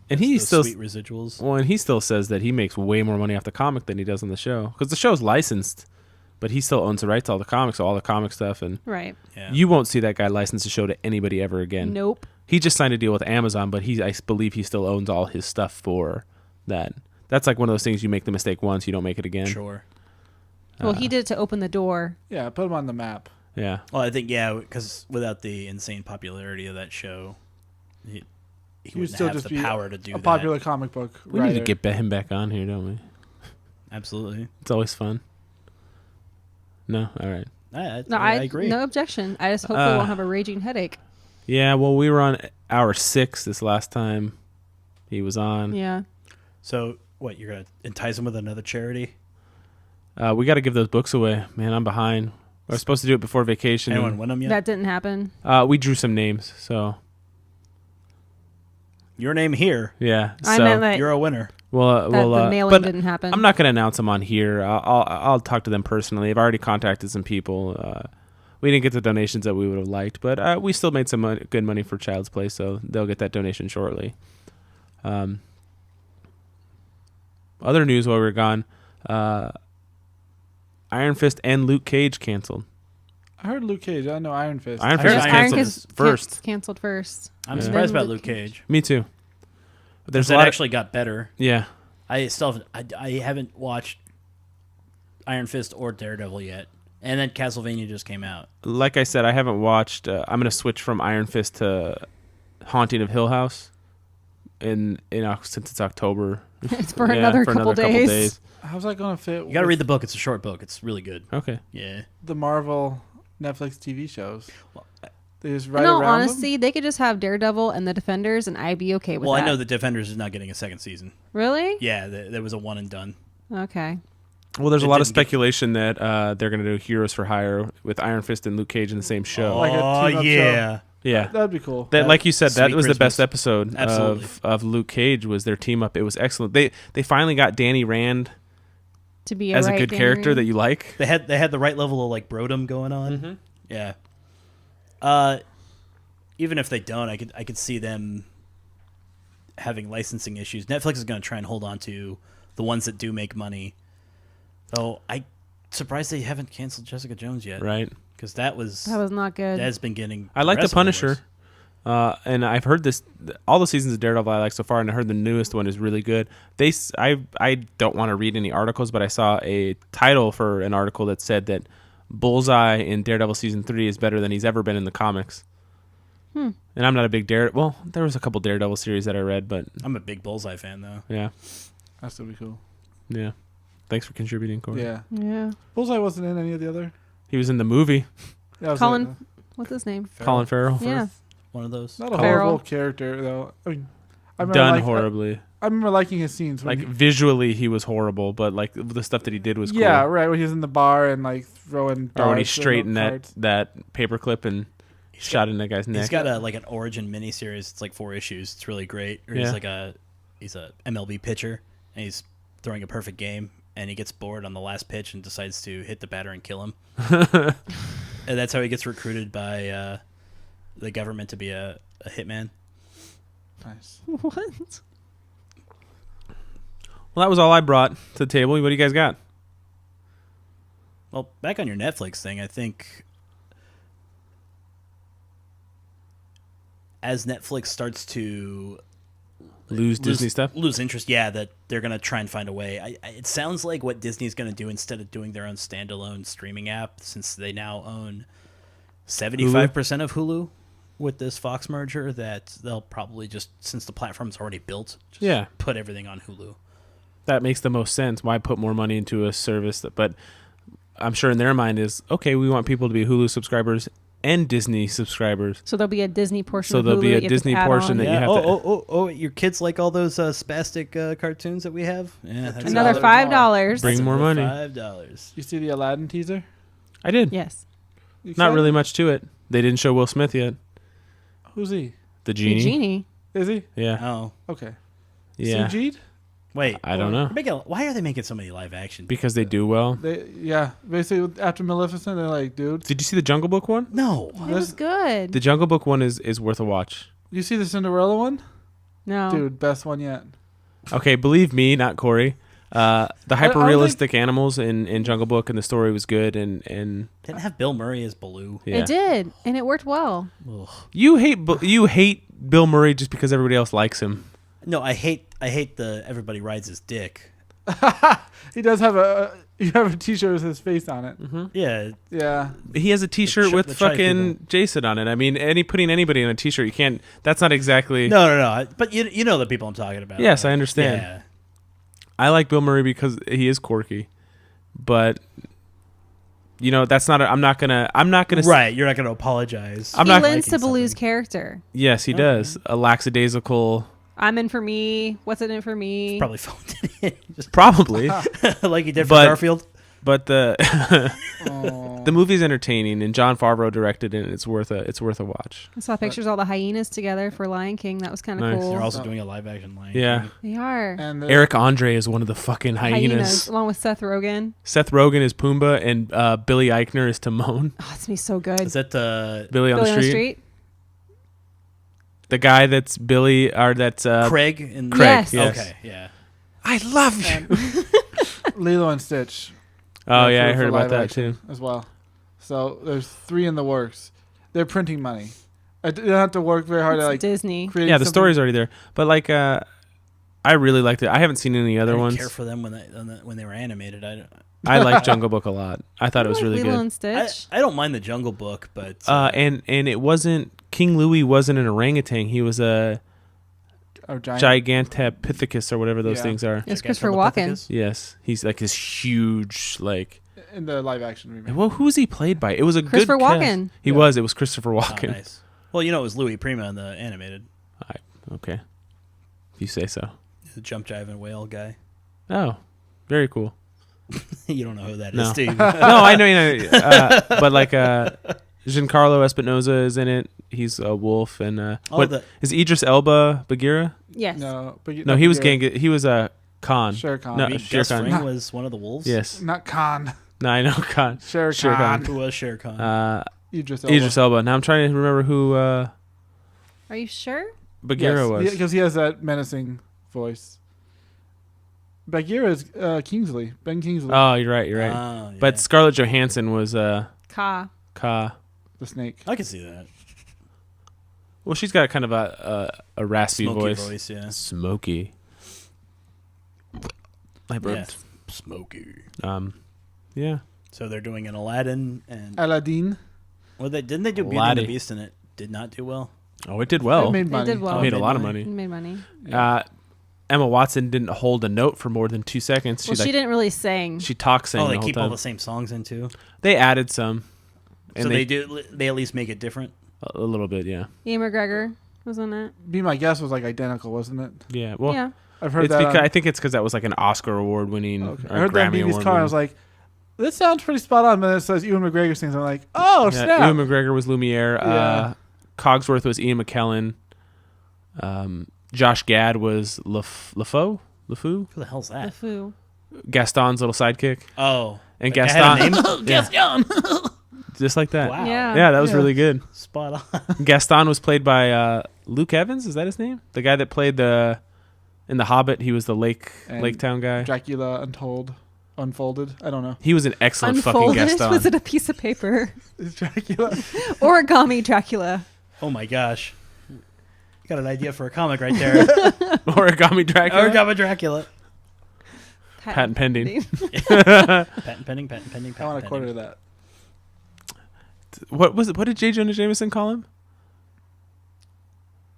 and he those still sweet residuals. well, and he still says that he makes way more money off the comic than he does on the show because the show's licensed, but he still owns the rights to all the comics, all the comic stuff, and Right. Yeah. you won't see that guy license the show to anybody ever again. Nope. He just signed a deal with Amazon, but I believe he still owns all his stuff for that. That's like one of those things you make the mistake once, you don't make it again. Sure. Well, he did it to open the door. Yeah, put him on the map. Yeah. Well, I think because without the insane popularity of that show, he He would wouldn't still have just the be power to do a that. popular comic book We writer. need to get him back on here, don't we? Absolutely. It's always fun. No? All right. No, I agree. No objection. I just hope we won't have a raging headache. Yeah, well, we were on hour 6 this last time he was on. Yeah. So what? You're gonna entice him with another charity? We got to give those books away. Man, I'm behind. I was supposed to do it before vacation. Anyone win them yet? That didn't happen. We drew some names, so Your name here. yeah. I so, meant that, You're a winner. well, the mailing but didn't happen. I'm not going to announce them on here. I'll talk to them personally. I've already contacted some people. We didn't get the donations that we would have liked, but we still made some good money for Child's Play, so they'll get that donation shortly. Other news while we were gone, Iron Fist and Luke Cage canceled. I heard Luke Cage. I know Iron Fist. Iron I Fist heard was Iron canceled Fist first. Canceled first. I'm Yeah. surprised Then about Luke Luke Cage. Me too. There's a That lot actually got better. yeah. I haven't watched Iron Fist or Daredevil yet, and then Castlevania just came out. Like I said, I haven't watched. I'm going to switch from Iron Fist to Haunting of Hill House, since it's October. It's for another couple days. How's that going to fit You got to with read the book. It's a short book. It's really good. Okay. Yeah. the Marvel Netflix TV shows? Well, They just write In all around honesty, they could just have Daredevil and the Defenders, and I'd be okay with Well, that. I know the Defenders is not getting a second season. Really? Yeah, there was a one and done. Okay. Well, there's a It lot of didn't get- speculation that they're going to do Heroes for Hire with Iron Fist and Luke Cage in the same show. Like a team-up yeah. Yeah. That'd be cool. That, like you said, that Sweet was the best Christmas. episode Absolutely. of Luke Cage was their team up. It was excellent. They finally got Danny Rand To be as a right good Danny character Rand. that you like. They had the right level of like brodom going on. Mhm. Yeah. Even if they don't, I could see them having licensing issues. Netflix is going to try and hold on to the ones that do make money. Though I'm surprised they haven't canceled Jessica Jones yet, Right. because that was not good. that has been getting. I like The progressively Punisher. worse. And I've heard all the seasons of Daredevil I like so far, and I heard the newest one is really good. I don't want to read any articles, but I saw a title for an article that said that Bullseye in Daredevil season 3 is better than he's ever been in the comics. And I'm not a big Well, there was a couple Daredevil series that I read, but I'm a big Bullseye fan though. yeah, That's gonna be cool. yeah. Thanks for contributing, Corey. Yeah. Yeah. Bullseye wasn't in any of the other. He was in the movie. Yeah, I was Colin, like, what's his name? Colin Farrell. Yeah. One of those. not a Farrell. horrible character though. I mean, I remember Done like, horribly. I remember liking his scenes. When Like visually, he was horrible, but like the stuff that he did was cool. yeah, right. When he was in the bar and like throwing. Or when he darts and straightened cards. that paperclip and shot in that guy's neck. He's got an origin miniseries. It's like 4 issues. It's really great. Or Yeah. he's a MLB pitcher and he's throwing a perfect game and he gets bored on the last pitch and decides to hit the batter and kill him. And that's how he gets recruited by the government to be a hitman. Nice. What? Well, that was all I brought to the table. What do you guys got? Well, back on your Netflix thing, I think as Netflix starts to Lose Disney stuff? lose interest, that they're going to try and find a way. It sounds like what Disney's going to do instead of doing their own standalone streaming app, since they now own 75% of Hulu with this Fox merger, that they'll probably just, since the platform's already built, just put everything on Hulu. That makes the most sense. Why put more money into a service but I'm sure in their mind is, okay, we want people to be Hulu subscribers and Disney subscribers. So there'll be a Disney portion. So of there'll Hulu be a that you have to Disney add portion on. that you Yeah. have Oh, your kids like all those spastic cartoons that we have? Yeah, that's Another $2 $5. Bring more money. $5. You see the Aladdin teaser? I did. Yes. You Not excited? really much to it. They didn't show Will Smith yet. Who's he? The The genie. genie. Is he? Yeah. Oh, Okay. Yeah. CG'd? wait. I don't know. Why are they making so many live action? Because they do well. Basically, after Maleficent, they're like, dude, Did you see the Jungle Book one? No. It was good. The Jungle Book one is worth a watch. you see the Cinderella one? No. Dude, best one yet. Okay, believe me, not Corey. The hyper realistic animals in Jungle Book and the story was good and Didn't have Bill Murray as Baloo. yeah. It did, and it worked well. Ugh. You hate Bill Murray just because everybody else likes him. No, I hate the everybody rides his dick. He does have you have a T-shirt with his face on it. Yeah. Yeah. He has a T-shirt The with Shy fucking people. Jason on it. I mean, putting anybody on a T-shirt, you can't. That's not exactly. No. But you know the people I'm talking about. Yes, I understand. Yeah. I like Bill Murray because he is quirky, but that's not. I'm not gonna. Right, you're not going to apologize. I'm he not lends to liking Baloo's something. character. Yes, he does. A lackadaisical. I'm in for me. What's it in for me? Probably phoned it in, just Probably, like he did for But- Garfield. but the Oh. the movie's entertaining, and Jon Favreau directed it. And it's worth a watch. I saw pictures of all the hyenas together for Lion King. That was kind of Nice. cool. They're also doing a live action Lion Yeah. King. They are. And Eric Andre is one of the fucking hyenas. Along with Seth Rogen. Seth Rogen is Pumbaa, and Billy Eichner is Timon. Oh, it's gonna be so good. Is that Billy on Billy the Street. The guy that's Billy, or that's Craig? In Craig. Yes. Yes. Okay, yeah. I love you. Lilo and Stitch. Oh yeah, I for heard about live that action too. as well. So there's 3 in the works. They're printing money. I don't have to work very hard It's to like Disney. create. Yeah, the something. story's already there, but like, I really liked it. I haven't seen any I other didn't ones. care for them when they were animated. I like Jungle Book a lot. I thought it was really Lilo good. and Stitch. I don't mind the Jungle Book, but And it wasn't King Louis wasn't an orangutan. He was a Or giant. Gigantopithecus or whatever those Yeah. things are. It's Christopher Walken. Gigantopithecus? Yes, he's like this huge like. In the live action remake. Well, who's he played by? It was a Christopher good cast. Walken. He Yeah. was. It was Christopher Oh, Walken. nice. Well, it was Louis Prima in the animated. Okay, if you say so. The jump jiving whale guy. Oh, very cool. You don't know who that is, No. Steve. No, I know. But like Giancarlo Espinosa is in it. He's a wolf, and is Idris Elba Bagheera? Yes. No, but No, he was He was a Khan. Shere Khan. No, Maybe Shere Gus Khan. Fring was one of the wolves. Yes. Not Khan. No, I know Khan. Shere Shere Khan. Who was Shere Khan? Idris Elba. Idris Elba. Now I'm trying to remember who Are you sure? Bagheera was. Because he has that menacing voice. Bagheera is Kingsley. Ben Kingsley. Oh, you're right. You're right. Oh, yeah. But Scarlett Johansson was Ka. Ka. the snake. I can see that. Well, she's got kind of a raspy Smoky voice. yeah. Smoky. I burped. Yeah. Smoky. Yeah. So they're doing an Aladdin and Aladdin. well, didn't they do Beauty and Aladdin. the Beast and it did not do well? Oh, it did well. It made It money. did well. It made a Made lot of money. It money. made money. Emma Watson didn't hold a note for more than 2 seconds. Well, she didn't really sing. She talks saying Oh, they the whole keep time. all the same songs in too. They added some. And So they do. They at least make it different. a little bit, yeah. Ian McGregor was in it. Be My Guess was like identical, wasn't it? Yeah. Well, Yeah. I've heard it's that. because on- I think it's because that was like an Oscar award winning Okay. or I heard that on Grammy BB's award. car. I was like, this sounds pretty spot on. But then it says Ewan McGregor sings. I'm like, oh, yeah, snap. Ewan McGregor was Lumiere. Yeah. Cogsworth was Ian McKellen. Josh Gad was LeFou. Who the hell's The that? Foo. Gaston's little sidekick. Oh, And that guy had a Gaston. name? Gaston. Just like that. Wow. Yeah. Yeah, that was Yeah. really good. Spot on. Gaston was played by Luke Evans. Is that his name? The guy that played in The Hobbit. He was the Lake And Town guy. Dracula Unfolded. I don't know. He was an excellent fucking Unfolded? Gaston. Was it a piece of paper? Is Dracula? Origami Dracula. Oh my gosh. You got an idea for a comic right there. Origami Dracula. Origami Dracula. Patent pending. Patent pending. Patent pending. I want Patent a quarter pending. of that. What was it? What did J. Jonah Jameson call him?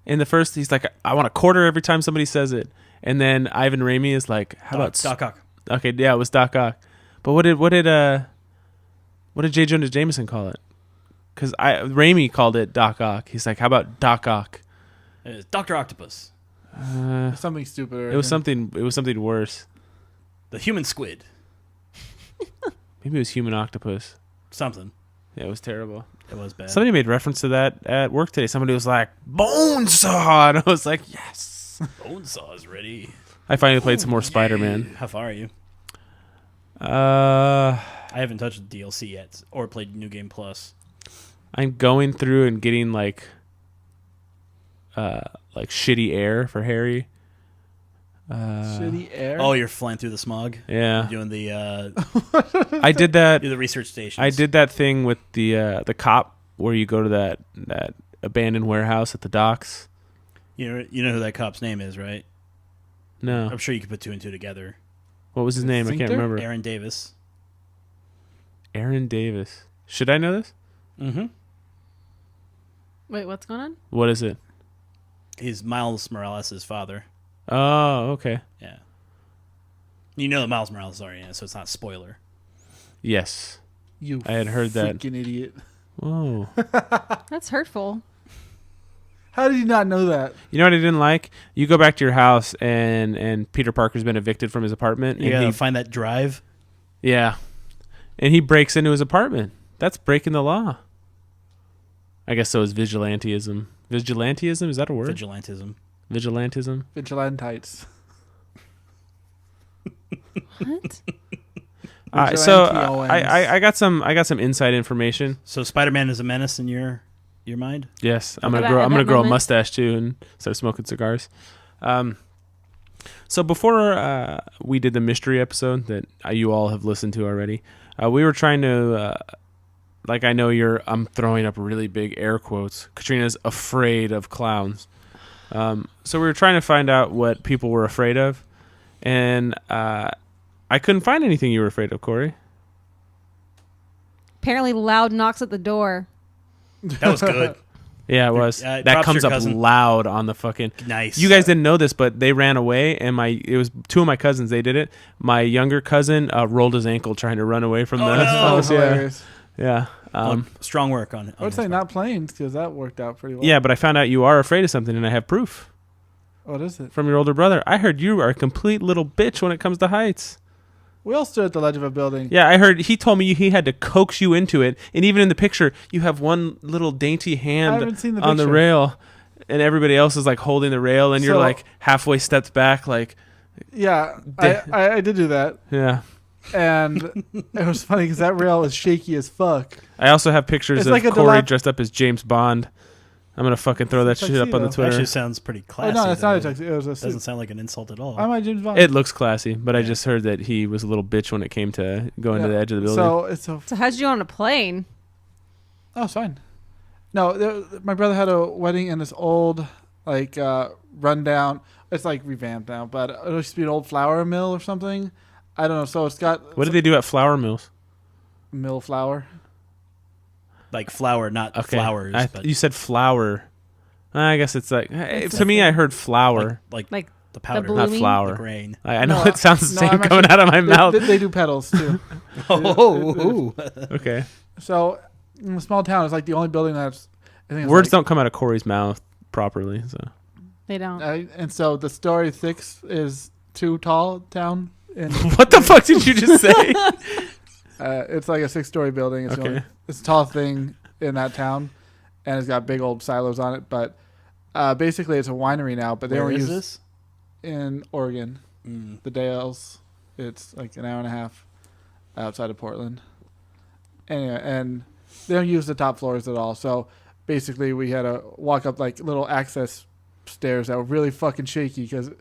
In the first, he's like, I want a quarter every time somebody says it. And then Ivan Raimi is like, how about Doc Ock? Okay, yeah, it was Doc Ock. But what did J. Jonah Jameson call it? because Raimi called it Doc Ock. He's like, how about Doc Ock? Dr. Octopus. Something stupid. It was something worse. The human squid. Maybe it was Human Octopus. Something. Yeah, it was terrible. It was bad. Somebody made reference to that at work today. Somebody was like, Bonesaw! And I was like, yes. Bonesaw is ready. I finally played some more Spider-Man. How far are you? I I haven't touched the DLC yet or played New Game Plus. I'm going through and getting like shitty air for Harry. Shitty air. Oh, you're flying through the smog? Yeah. You're doing the I did that. the research stations. I did that thing with the cop where you go to that abandoned warehouse at the docks. You know who that cop's name is, right? No. I'm sure you could put two and two together. What was his name? I can't Cinctor? remember. Aaron Davis. Aaron Davis. Should I know this? Mm-hmm. Wait, what's going on? What is it? He's Miles Morales' father. Oh, okay. Yeah. You know that Miles Morales is already in it, so it's not a spoiler. Yes. You I had heard that. freaking idiot. Whoa. That's hurtful. How did you not know that? You know what I didn't like? You go back to your house and Peter Parker's been evicted from his apartment. You and gotta he, find that drive. yeah. And he breaks into his apartment. That's breaking the law. I guess so is vigilantism. Vigilantism? Is that a word? Vigilantism. Vigilantism? Vigilantites. What? So Vigilante I got some inside information. So Spider-Man is a menace in your mind? Yes, I'm At gonna that- grow. at I'm gonna that grow a moment? mustache too and start smoking cigars. So before we did the mystery episode that you all have listened to already, we were trying to, like, I know I'm throwing up really big air quotes. Katrina's afraid of clowns. So we were trying to find out what people were afraid of, and I couldn't find anything you were afraid of, Corey. Apparently, loud knocks at the door. That was good. Yeah, it was. props That to comes your up cousin. loud on the fucking. Nice. You guys didn't know this, but they ran away, and it was two of my cousins. They did it. My younger cousin rolled his ankle trying to run away from the no. house. Oh, Yeah, hilarious. yeah, strong work on I would say not planes because that worked out pretty well. yeah. But I found out you are afraid of something, and I have proof What is it? from your older brother. I heard you are a complete little bitch when it comes to heights. We all stood at the ledge of a building. Yeah, I heard he told me he had to coax you into it, and even in the picture, you have one little dainty I hand haven't seen the on the picture. rail, and everybody else is like holding the rail, and you're So- like halfway stepped back, like Yeah, I did do that, yeah. and it was funny because that rail is shaky as fuck. I also have pictures It's of like a Corey dilap- dressed up as James Bond. I'm gonna fucking throw that It's a shit up on the tuxedo. Twitter. Actually sounds pretty Oh classy. no, it's not a though. tuxedo. It was a Doesn't suit. sound like an insult at all. I'm a James Bond. It looks classy, but I Yeah. just heard that he was a little bitch when it came to going to Yeah. the edge of the building. So it's a So how'd you do on a plane? Oh, it's fine. No, my brother had a wedding in this old, like, rundown. It's like revamped now, but it used to be an old flour mill or something. I don't know. So it's got What did they do at flour mills? mill flour. Like flour, not Okay, flowers, but you said flour. I guess it's like to me. I heard flour, like Like the powder, blue- not Blooming? flour. the grain. I know No, it sounds the no, same I'm coming out of my They, mouth. they do pedals too. Oh, Okay, So in a small town, it's like the only building that's. I think it's words like, don't come out of Corey's mouth properly. So they don't. And so the story 6 is too tall town. And what the fuck did you just say? it's like a 6-story building. It's, the Okay. only, it's the tallest thing in that town, and it's got big old silos on it. But basically, it's a winery now. But they where only is use this? in Oregon, Mm. the Dales. It's like an hour and a half outside of Portland. Anyway, and they don't use the top floors at all. So basically, we had to walk up like little access stairs that were really fucking shaky because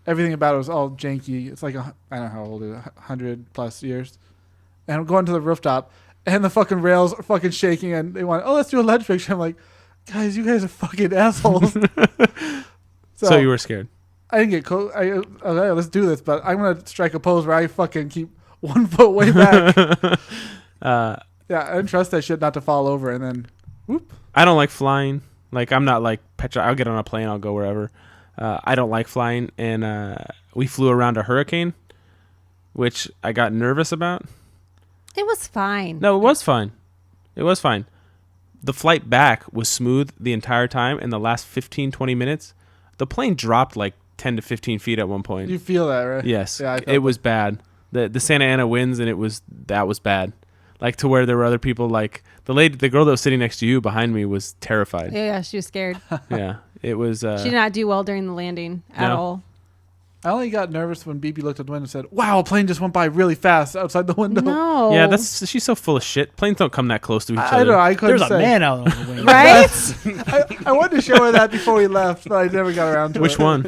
everything about it was all janky. It's like I don't know how old it is, 100+ years. And I'm going to the rooftop, and the fucking rails are fucking shaking, and they want, let's do a ledge picture. I'm like, guys, you guys are fucking assholes. So you were scared. I didn't get okay, let's do this, but I'm gonna strike a pose where I fucking keep 1 foot way back. Yeah, I didn't trust that shit not to fall over, and then whoop. I don't like flying. Like I'm not like Petra. I'll get on a plane. I'll go wherever. I don't like flying, and we flew around a hurricane, which I got nervous about. It was fine. No, it was fine. It was fine. the flight back was smooth the entire time, and the last 15, 20 minutes, the plane dropped like 10 to 15 feet at one point. You feel that, right? Yes, Yeah, I felt it was bad. The Santa Ana winds, and that was bad. Like to where there were other people, like the girl that was sitting next to you behind me was terrified. Yeah, she was scared. Yeah, it was. She did not do well during the landing at No. all. I only got nervous when BB looked at the window and said, "Wow, a plane just went by really fast outside the window." No. Yeah, she's so full of shit. Planes don't come that close to each I other. don't know. I couldn't There's say. a man out on the wing. Right? I wanted to show her that before we left, but I never got around to it. Which one?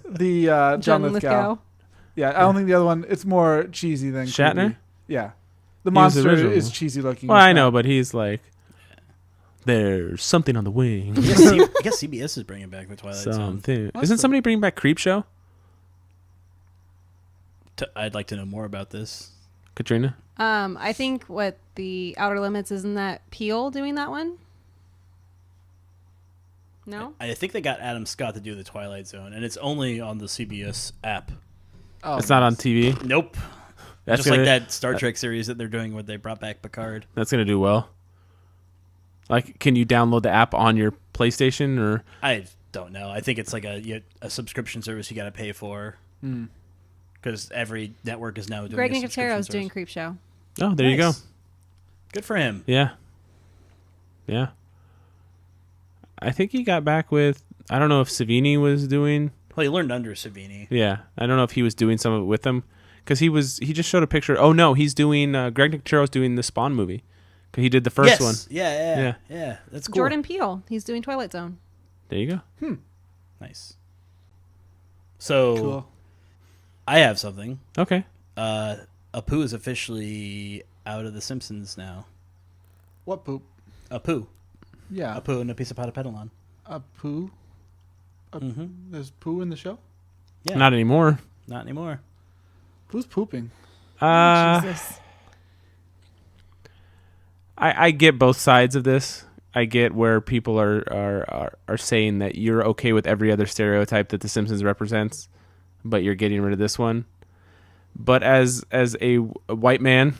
The John Lithgow. Yeah, I don't think the other one. It's more cheesy than Shatner? creepy. Yeah, the He was the monster original. is cheesy looking. Well, It's I know, not- but he's like, there's something on the wing. I guess CBS is bringing back the Twilight Zone. Something. What's Isn't the- somebody bringing back Creepshow? I'd like to know more about this. Katrina? I think what the Outer Limits, isn't that Peel doing that one? No? I think they got Adam Scott to do the Twilight Zone, and it's only on the CBS app. Oh, It's not on TV. Nope. That's Just gonna, like that Star Trek series that they're doing where they brought back Picard. That's gonna do well. Like, can you download the app on your PlayStation or? I don't know. I think it's like a subscription service you got to pay for. Because every network is now doing Greg a Nicotero's subscription doing service. Creepshow. Oh, there you go. Nice. Good for him. Yeah. Yeah. I think he got back with. I don't know if Savini was doing. Well, he learned under Savini. Yeah, I don't know if he was doing some of it with them, because he just showed a picture. Oh no, he's doing. Greg Nicotero's doing the Spawn movie. 'Cause he did the first yes. one. Yeah. That's cool. Jordan Peele. He's doing Twilight Zone. There you go. Nice. So cool. I have something. Okay. Apu is officially out of The Simpsons now. What poop? Apu. Yeah, Apu and a piece of Potapedalon. a poo. There's poo in the show. Yeah. Not anymore. Not anymore. Who's pooping? Jesus. I get both sides of this. I get where people are saying that you're okay with every other stereotype that The Simpsons represents, but you're getting rid of this one. But as a white man,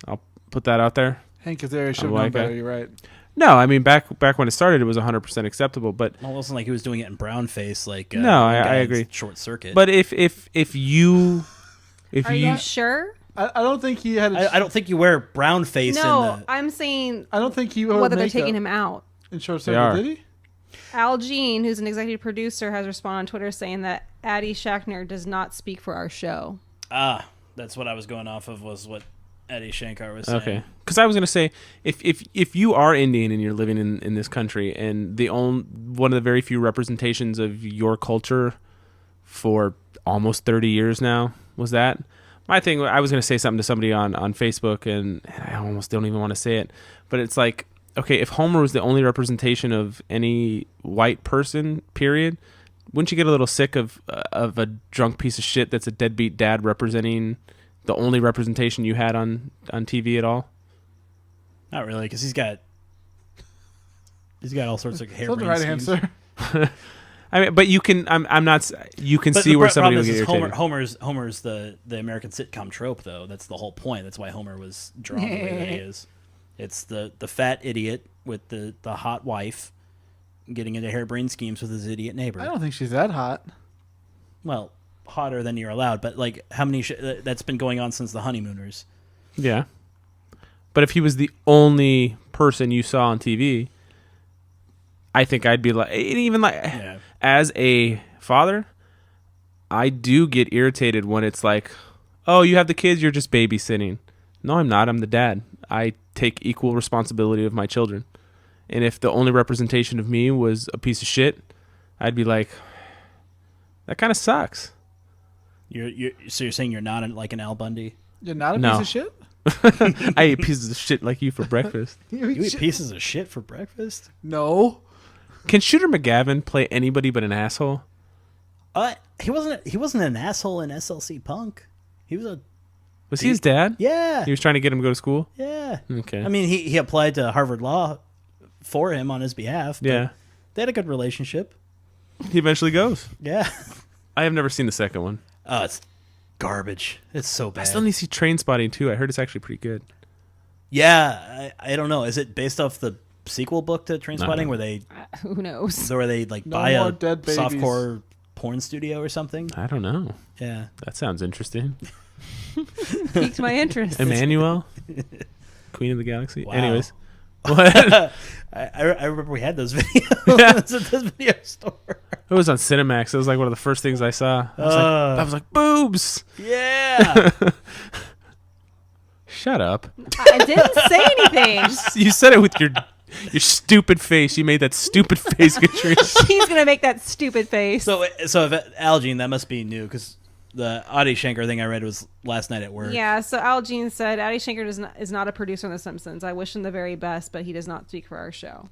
I'll put that out there. Hank Azaria should have like known better. it. You're right. No, I mean back when it started, it was 100% acceptable. But Well, it wasn't like he was doing it in brownface like No, the I guy in agree. Short Circuit. but if you Are you sure? I don't think he had. I don't think you wear brownface No, in the... I'm saying I don't think he wore whether they're makeup taking him out. in Short They Circuit. are. Did he? Al Jean, who's an executive producer, has responded on Twitter saying that Addie Shackner does not speak for our show. That's what I was going off of, was what Eddie Shankar was saying. Okay, because I was gonna say if you are Indian and you're living in this country, and one of the very few representations of your culture for almost 30 years now was that. My thing, I was gonna say something to somebody on Facebook, and I almost don't even want to say it, but it's like, okay, if Homer was the only representation of any white person, period, wouldn't you get a little sick of a drunk piece of shit that's a deadbeat dad representing the only representation you had on TV at all? Not really, because he's got all sorts of That's the harebrained right schemes. answer. I mean, but you can. I'm not. You can But see the where problem somebody will is get irritated. Homer's the American sitcom trope, though. That's the whole point. That's why Homer was drawn the way that he is. It's the fat idiot with the hot wife getting into harebrained schemes with his idiot neighbor. I don't think she's that hot. Well, hotter than you're allowed, but like how many? That's been going on since the honeymooners. Yeah, but if he was the only person you saw on TV, I think I'd be like, even like, Yeah. as a father, I do get irritated when it's like, oh, you have the kids, you're just babysitting. No, I'm not. I'm the dad. I take equal responsibility of my children. And if the only representation of me was a piece of shit, I'd be like, that kind of sucks. So you're saying you're not like an Al Bundy? You're not a No. piece of shit. I eat pieces of shit like you for breakfast. You eat pieces of shit for breakfast? No. Can Shooter McGavin play anybody but an asshole? He wasn't an asshole in SLC Punk. He was Was he his dad? yeah. He was trying to get him to go to school? Yeah. Okay. I mean, he applied to Harvard Law for him on his behalf. But Yeah. They had a good relationship. He eventually goes. Yeah. I have never seen the second one. Oh, it's garbage. It's so I bad. still need to see Train Spotting too. I heard it's actually pretty good. Yeah, I don't know. Is it based off the sequel book to Trainspotting where they Who knows? like No buy more a dead babies. softcore porn studio or something? I don't know. Yeah. That sounds interesting. Piqued my interest. Emmanuel, Queen of the Galaxy. Wow. Anyways, what? I remember we had those videos at this video store. It was on Cinemax. It was like one of the first things I saw. I was like, boobs. Yeah. Shut up. I didn't say anything. You said it with your stupid face. You made that stupid face, Katrina. He's gonna make that stupid face. So if Algene, that must be new because the Adi Shankar thing I read was last night at work. Yeah, so Al Jean said Adi Shankar is not a producer on The Simpsons. I wish him the very best, but he does not speak for our show.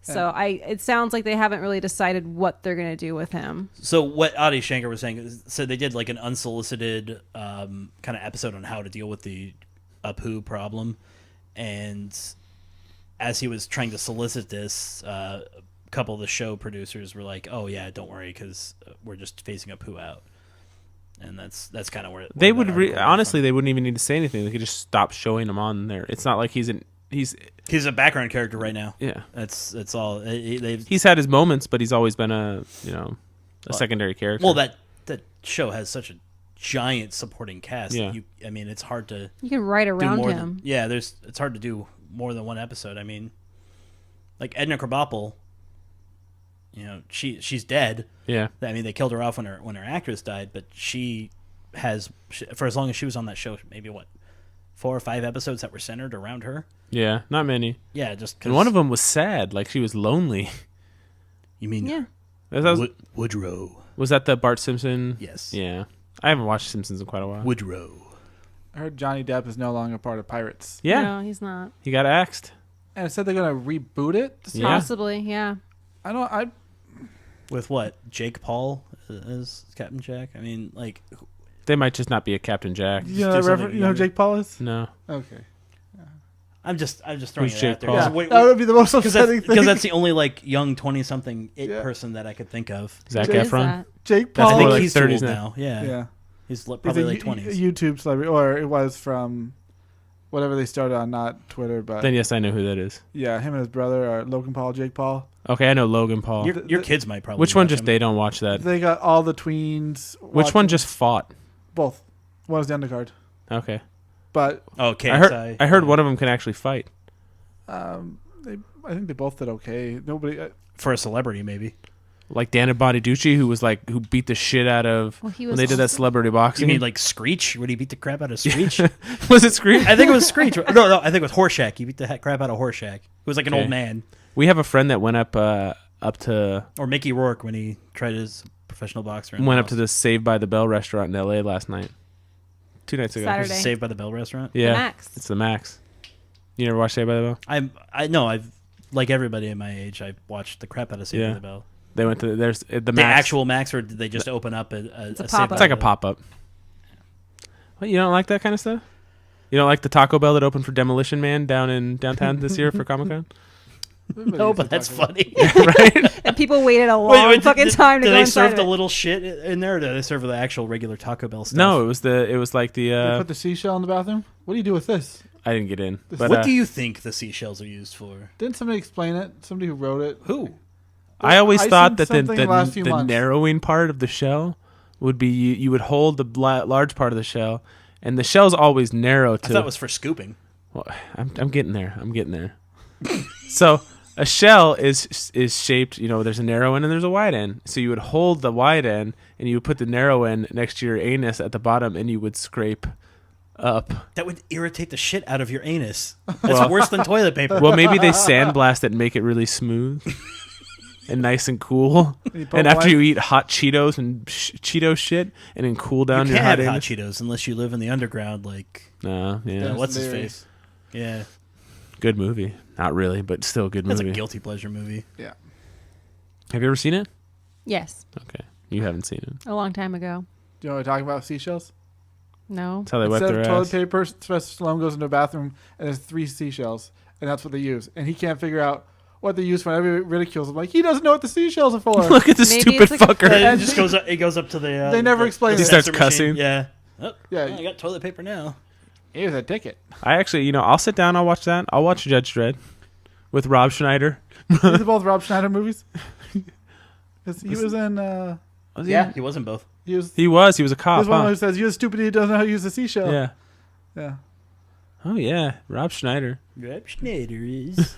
So it sounds like they haven't really decided what they're going to do with him. So what Adi Shankar was saying is, so they did like an unsolicited kind of episode on how to deal with the Apu problem, and as he was trying to solicit this, a couple of the show producers were like, "Oh yeah, don't worry, because we're just phasing Apu out." And that's kind of where They where would that article honestly, came they wouldn't even need to say anything. They could just stop showing him on there. It's not like he's from. He's a background character right now. yeah. That's all. They've He's had his moments, but he's always been a secondary character. well that show has such a giant supporting cast. Yeah. That I mean, it's hard to You can write do around more him. it's hard to do more than one episode. I mean, like Edna Krabappel, she's dead. yeah, I mean, they killed her off when her actress died, but she for as long as she was on that show, maybe 4 or 5 episodes that were centered around her. yeah, not many. Yeah, just 'cause, And one of them was sad, like she was lonely. you mean Yeah. Woodrow? Was that the Bart Simpson? Yes. Yeah, I haven't watched Simpsons in quite a while. Woodrow. I heard Johnny Depp is no longer part of Pirates. Yeah, No, he's not. he got axed. And it said they're going to reboot it. Yeah. Possibly, yeah. With what? Jake Paul as Captain Jack? I mean, like, They might just not be a Captain Jack. You know, do that something you know who younger. Jake Paul is? No, Okay. I'm just throwing Who's it Jake out there. Paul? Yeah, Wait, that would be the most upsetting thing. Because that's the only like young 20-something Yeah. person that I could think of. Zac Who is Efron. that? Jake That's I Paul. think more like he's 30s too old now. now. Yeah, Yeah. he's He's probably a late 20s. YouTube celebrity, or it was from whatever they started on, not Twitter, but then yes, I know who that is. yeah, him and his brother are Logan Paul, Jake Paul. Okay, I know Logan Paul. Your kids might probably. Which one watch just him. they don't watch that? They got all the tweens. Which one watching- just fought? both? One is the undercard, Okay, but Oh, KSI. I heard one of them can actually fight. I think they both did okay. Nobody. For a celebrity, maybe. Like Dan Bonaducci, who beat the shit out of Well, he when was they did that also- celebrity You boxing. mean like Screech? Would he beat the crap out of Screech? Was it Screech? I think it was Screech. No, I think it was Horseshack. He beat the crap out of Horseshack. He was like an Okay. old man. We have a friend that went up to Or Mickey Rourke when he tried his professional boxer. went up to the Saved by the Bell restaurant in L.A. last night. 2 nights ago. Saturday. Saved by the Bell restaurant. Yeah, Max. it's the Max. You never watched Saved by the Bell? I know. I've like everybody in my age. I watched the crap out of Saved Yeah. by the Bell. They went to there's the The Max. actual Max, or did they just open up a a Saved by pop-up. It's like a the- pop up. What, you don't like that kind of stuff? You don't like the Taco Bell that opened for Demolition Man downtown this year for Comic Con? No, but that's funny. Right? And people waited a long fucking time to do go they inside serve of the it. little shit in there, or do they serve the actual regular Taco Bell stuff? No, it was like They the put the seashell in the bathroom. What do you do with this? I didn't get in. But What do you think the seashells are used for? Didn't somebody explain it? Somebody who wrote it. Who? I always I thought seen that something the last few the months. narrowing part of the shell would be you would hold the large part of the shell, and the shell's always narrow I to. thought it was for scooping. Well, I'm getting there. I'm getting there. So a shell is shaped. There's a narrow end and there's a wide end. So you would hold the wide end and you would put the narrow end next to your anus at the bottom, and you would scrape up. That would irritate the shit out of your anus. That's Well- worse than toilet paper. Well, maybe they sandblast it and make it really smooth and nice and cool. You put And after one- you eat hot Cheetos and Cheeto shit, and then cool down you your can't hot have hot anus. Cheetos unless you live in the underground. Like, No, yeah, Dennis what's his Leary. face? Yeah, good movie. Not really, but still a good that's movie. a guilty pleasure movie. Yeah. Have you ever seen it? Yes, Okay, you haven't seen it. a long time ago. Do you know what we're talking about? Seashells? No. That's how they wipe Instead their of toilet ass. paper, Sylvester Stallone goes into a bathroom and there's 3 seashells, and that's what they use. And he can't figure out what they use whenever he ridicules them. Like, he doesn't know what the seashells are for. Look at this Maybe stupid it's like a- fucker. And it just goes up. It goes up to the. They never explain the it. He starts sensor machine. cussing. Yeah. Oh, Yeah. I got toilet paper now. Here's a ticket. I actually, I'll sit down. I'll watch that. I'll watch Judge Dredd. with Rob Schneider. These are both Rob Schneider movies. 'Cause he was in. Was he? Yeah, he was in both. He was. He was a He cop. was one Huh? who says, "You're stupid. He doesn't know how to use a seashell." Yeah. Yeah. Oh yeah, Rob Schneider. Rob Schneider is.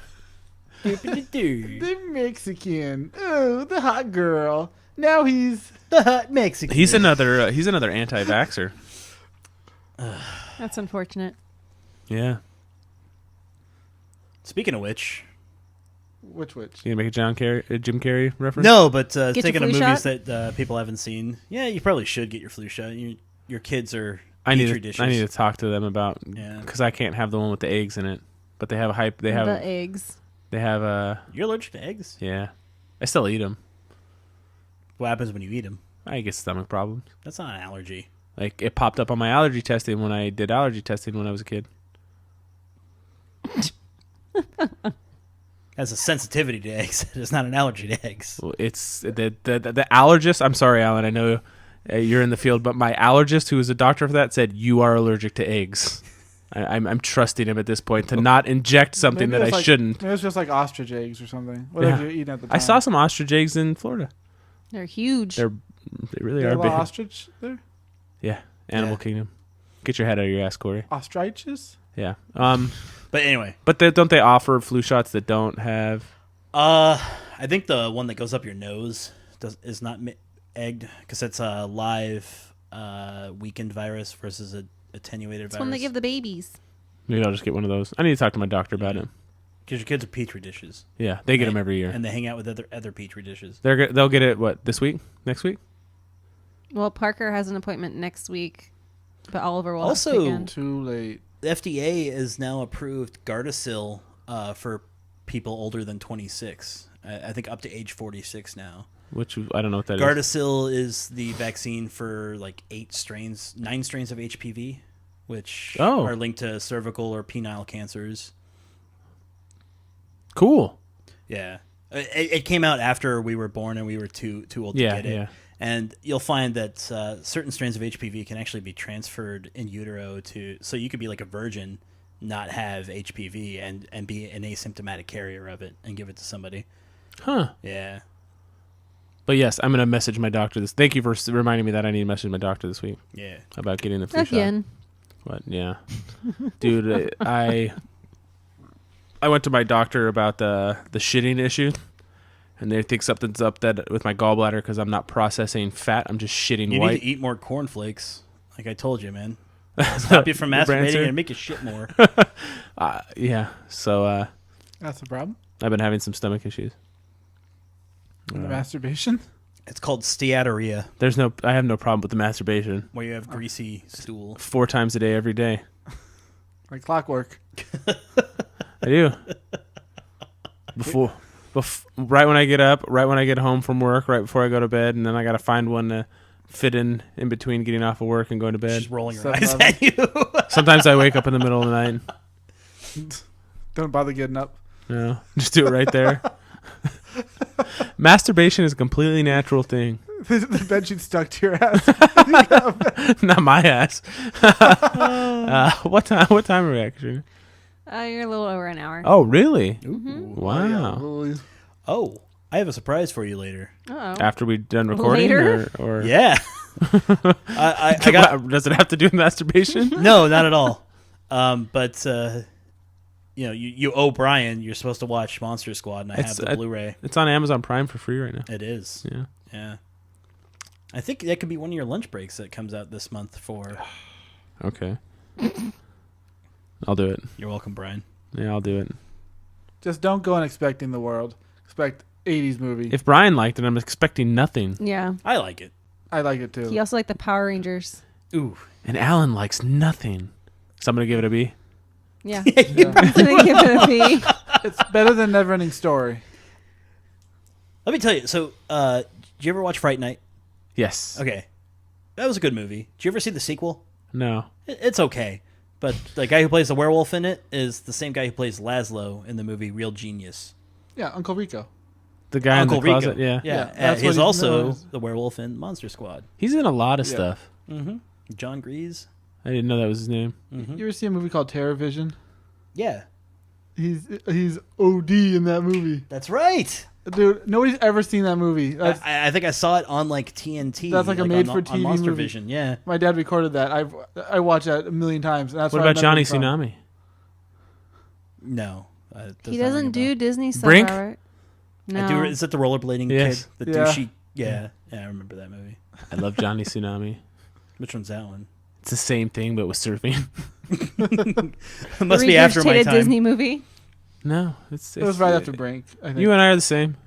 The Mexican. Oh, the hot girl. Now he's The hot Mexican. He's another anti-vaxxer. That's unfortunate. Yeah. Speaking of which, which? You gonna make a Jim Carrey reference? no, but your thinking of flu movies shot? that people haven't seen. Yeah, you probably should get your flu shot. Your kids are I need petri dishes. to talk to them about Yeah. because I can't have the one with the eggs in it. But they have a hype. They have the eggs. they have a You're allergic to eggs. yeah. I still eat them. What happens when you eat them? I get stomach problems. That's not an allergy. Like it popped up on my allergy testing when I did allergy testing when I was a kid. Has a sensitivity to eggs. It's not an allergy to eggs. Well, it's the allergist. I'm sorry, Alan. I know you're in the field, but my allergist, who is a doctor for that, said you are allergic to eggs. I'm trusting him at this point to not inject something Maybe that it's I like- shouldn't. Maybe it's just like ostrich eggs or something. Whatever Yeah. you're eating at the time. I saw some ostrich eggs in Florida. They're huge. They really There are a lot big. of ostrich there. Yeah, Animal Yeah. Kingdom. Get your head out of your ass, Corey. Ostriches. Yeah. But anyway, But don't they offer flu shots that don't have? I think the one that goes up your nose is not egged because it's a live weakened virus versus a attenuated It's virus. one they give the babies. Maybe I'll just get one of those. I need to talk to my doctor about it. Because your kids are petri dishes. Yeah, they get them every year. And they hang out with other petri dishes. They'll get it this week, next week. Well, Parker has an appointment next week, but Oliver will Also- have to again. Too late. The FDA has now approved Gardasil for people older than 26. I think up to age 46 now. Which I don't know what that is. Gardasil is the vaccine for like 9 strains of HPV, which are linked to cervical or penile cancers. Cool. Yeah. It came out after we were born and we were too old to get it. Yeah. And you'll find that certain strains of HPV can actually be transferred in utero so you could be like a virgin, not have HPV and be an asymptomatic carrier of it and give it to somebody. Huh. Yeah. But yes, I'm gonna message my doctor this. Thank you for reminding me that I need to message my doctor this week Yeah. about getting the flu shot. Again. What? Yeah, dude, I went to my doctor about the shitting issue, and they think something's up with my gallbladder because I'm not processing fat. I'm just shitting You white. need to eat more cornflakes. Like I told you, man. Stop you from Your brand, masturbating sir? and make you shit more. Yeah. So That's the problem. I've been having some stomach issues. The masturbation. It's called steatorrhea, I have no problem with the masturbation. where you have greasy stool. 4 times a day, every day. Like clockwork. I do. Right when I get up, right when I get home from work, right before I go to bed, and then I gotta find one to fit in between getting off of work and going to bed. She's rolling her 7-Eleven. eyes at you. Sometimes I wake up in the middle of the night. Don't bother getting up. No, just do it right there. Masturbation is a completely natural thing. The bed sheet stuck to your ass. Not my ass. What time are we actually? You're a little over an hour. Oh, really? Mm-hmm. Wow. Oh, I have a surprise for you later. Uh-oh. After we're done recording, Later? or Yeah. I got Does it have to do with masturbation? no, not at all. But you owe Brian. You're supposed to watch Monster Squad, and I have the Blu-ray. It's on Amazon Prime for free right now. It is. Yeah. Yeah. I think that could be one of your lunch breaks that comes out this month for. Okay. I'll do it. You're welcome, Brian. Yeah, I'll do it. Just don't go in expecting the world. Expect 80s movie. If Brian liked it, I'm expecting nothing. Yeah. I like it. I like it too. He also liked the Power Rangers. Ooh. And Alan likes nothing. So I'm going to give it a B. Yeah. Yeah. I'm gonna give it a B. It's better than Neverending Story. Let me tell you. So, did you ever watch Fright Night? Yes. Okay. That was a good movie. Did you ever see the sequel? No. It's okay. But the guy who plays the werewolf in it is the same guy who plays Laszlo in the movie Real Genius. Yeah, Uncle Rico. The guy Uncle in the closet, Rico. yeah. Yeah. that's what He's he's also known as. the werewolf in Monster Squad. He's in a lot of Yeah. stuff. Mm-hmm. John Grease. I didn't know that was his name. Mm-hmm. You ever see a movie called Terror Vision? Yeah. He's OD in that movie. That's right. Dude, nobody's ever seen that movie. I think I saw it on like TNT. That's like a made-for-TV on Monster movie. Vision. Yeah. My dad recorded that. I watched that a million times. And that's What where I about remember Johnny it from. Tsunami? No. He doesn't do Disney stuff, Brink? Robert. I No. do. Is it the rollerblading Yes. kid? The Yeah. douchey. Yeah. Yeah, I remember that movie. I love Johnny Tsunami. Which one's that one? It's the same thing, but with surfing. It must be after my Regurgitated time. Disney movie. No, It was right after Brink, I think. You and I are the same.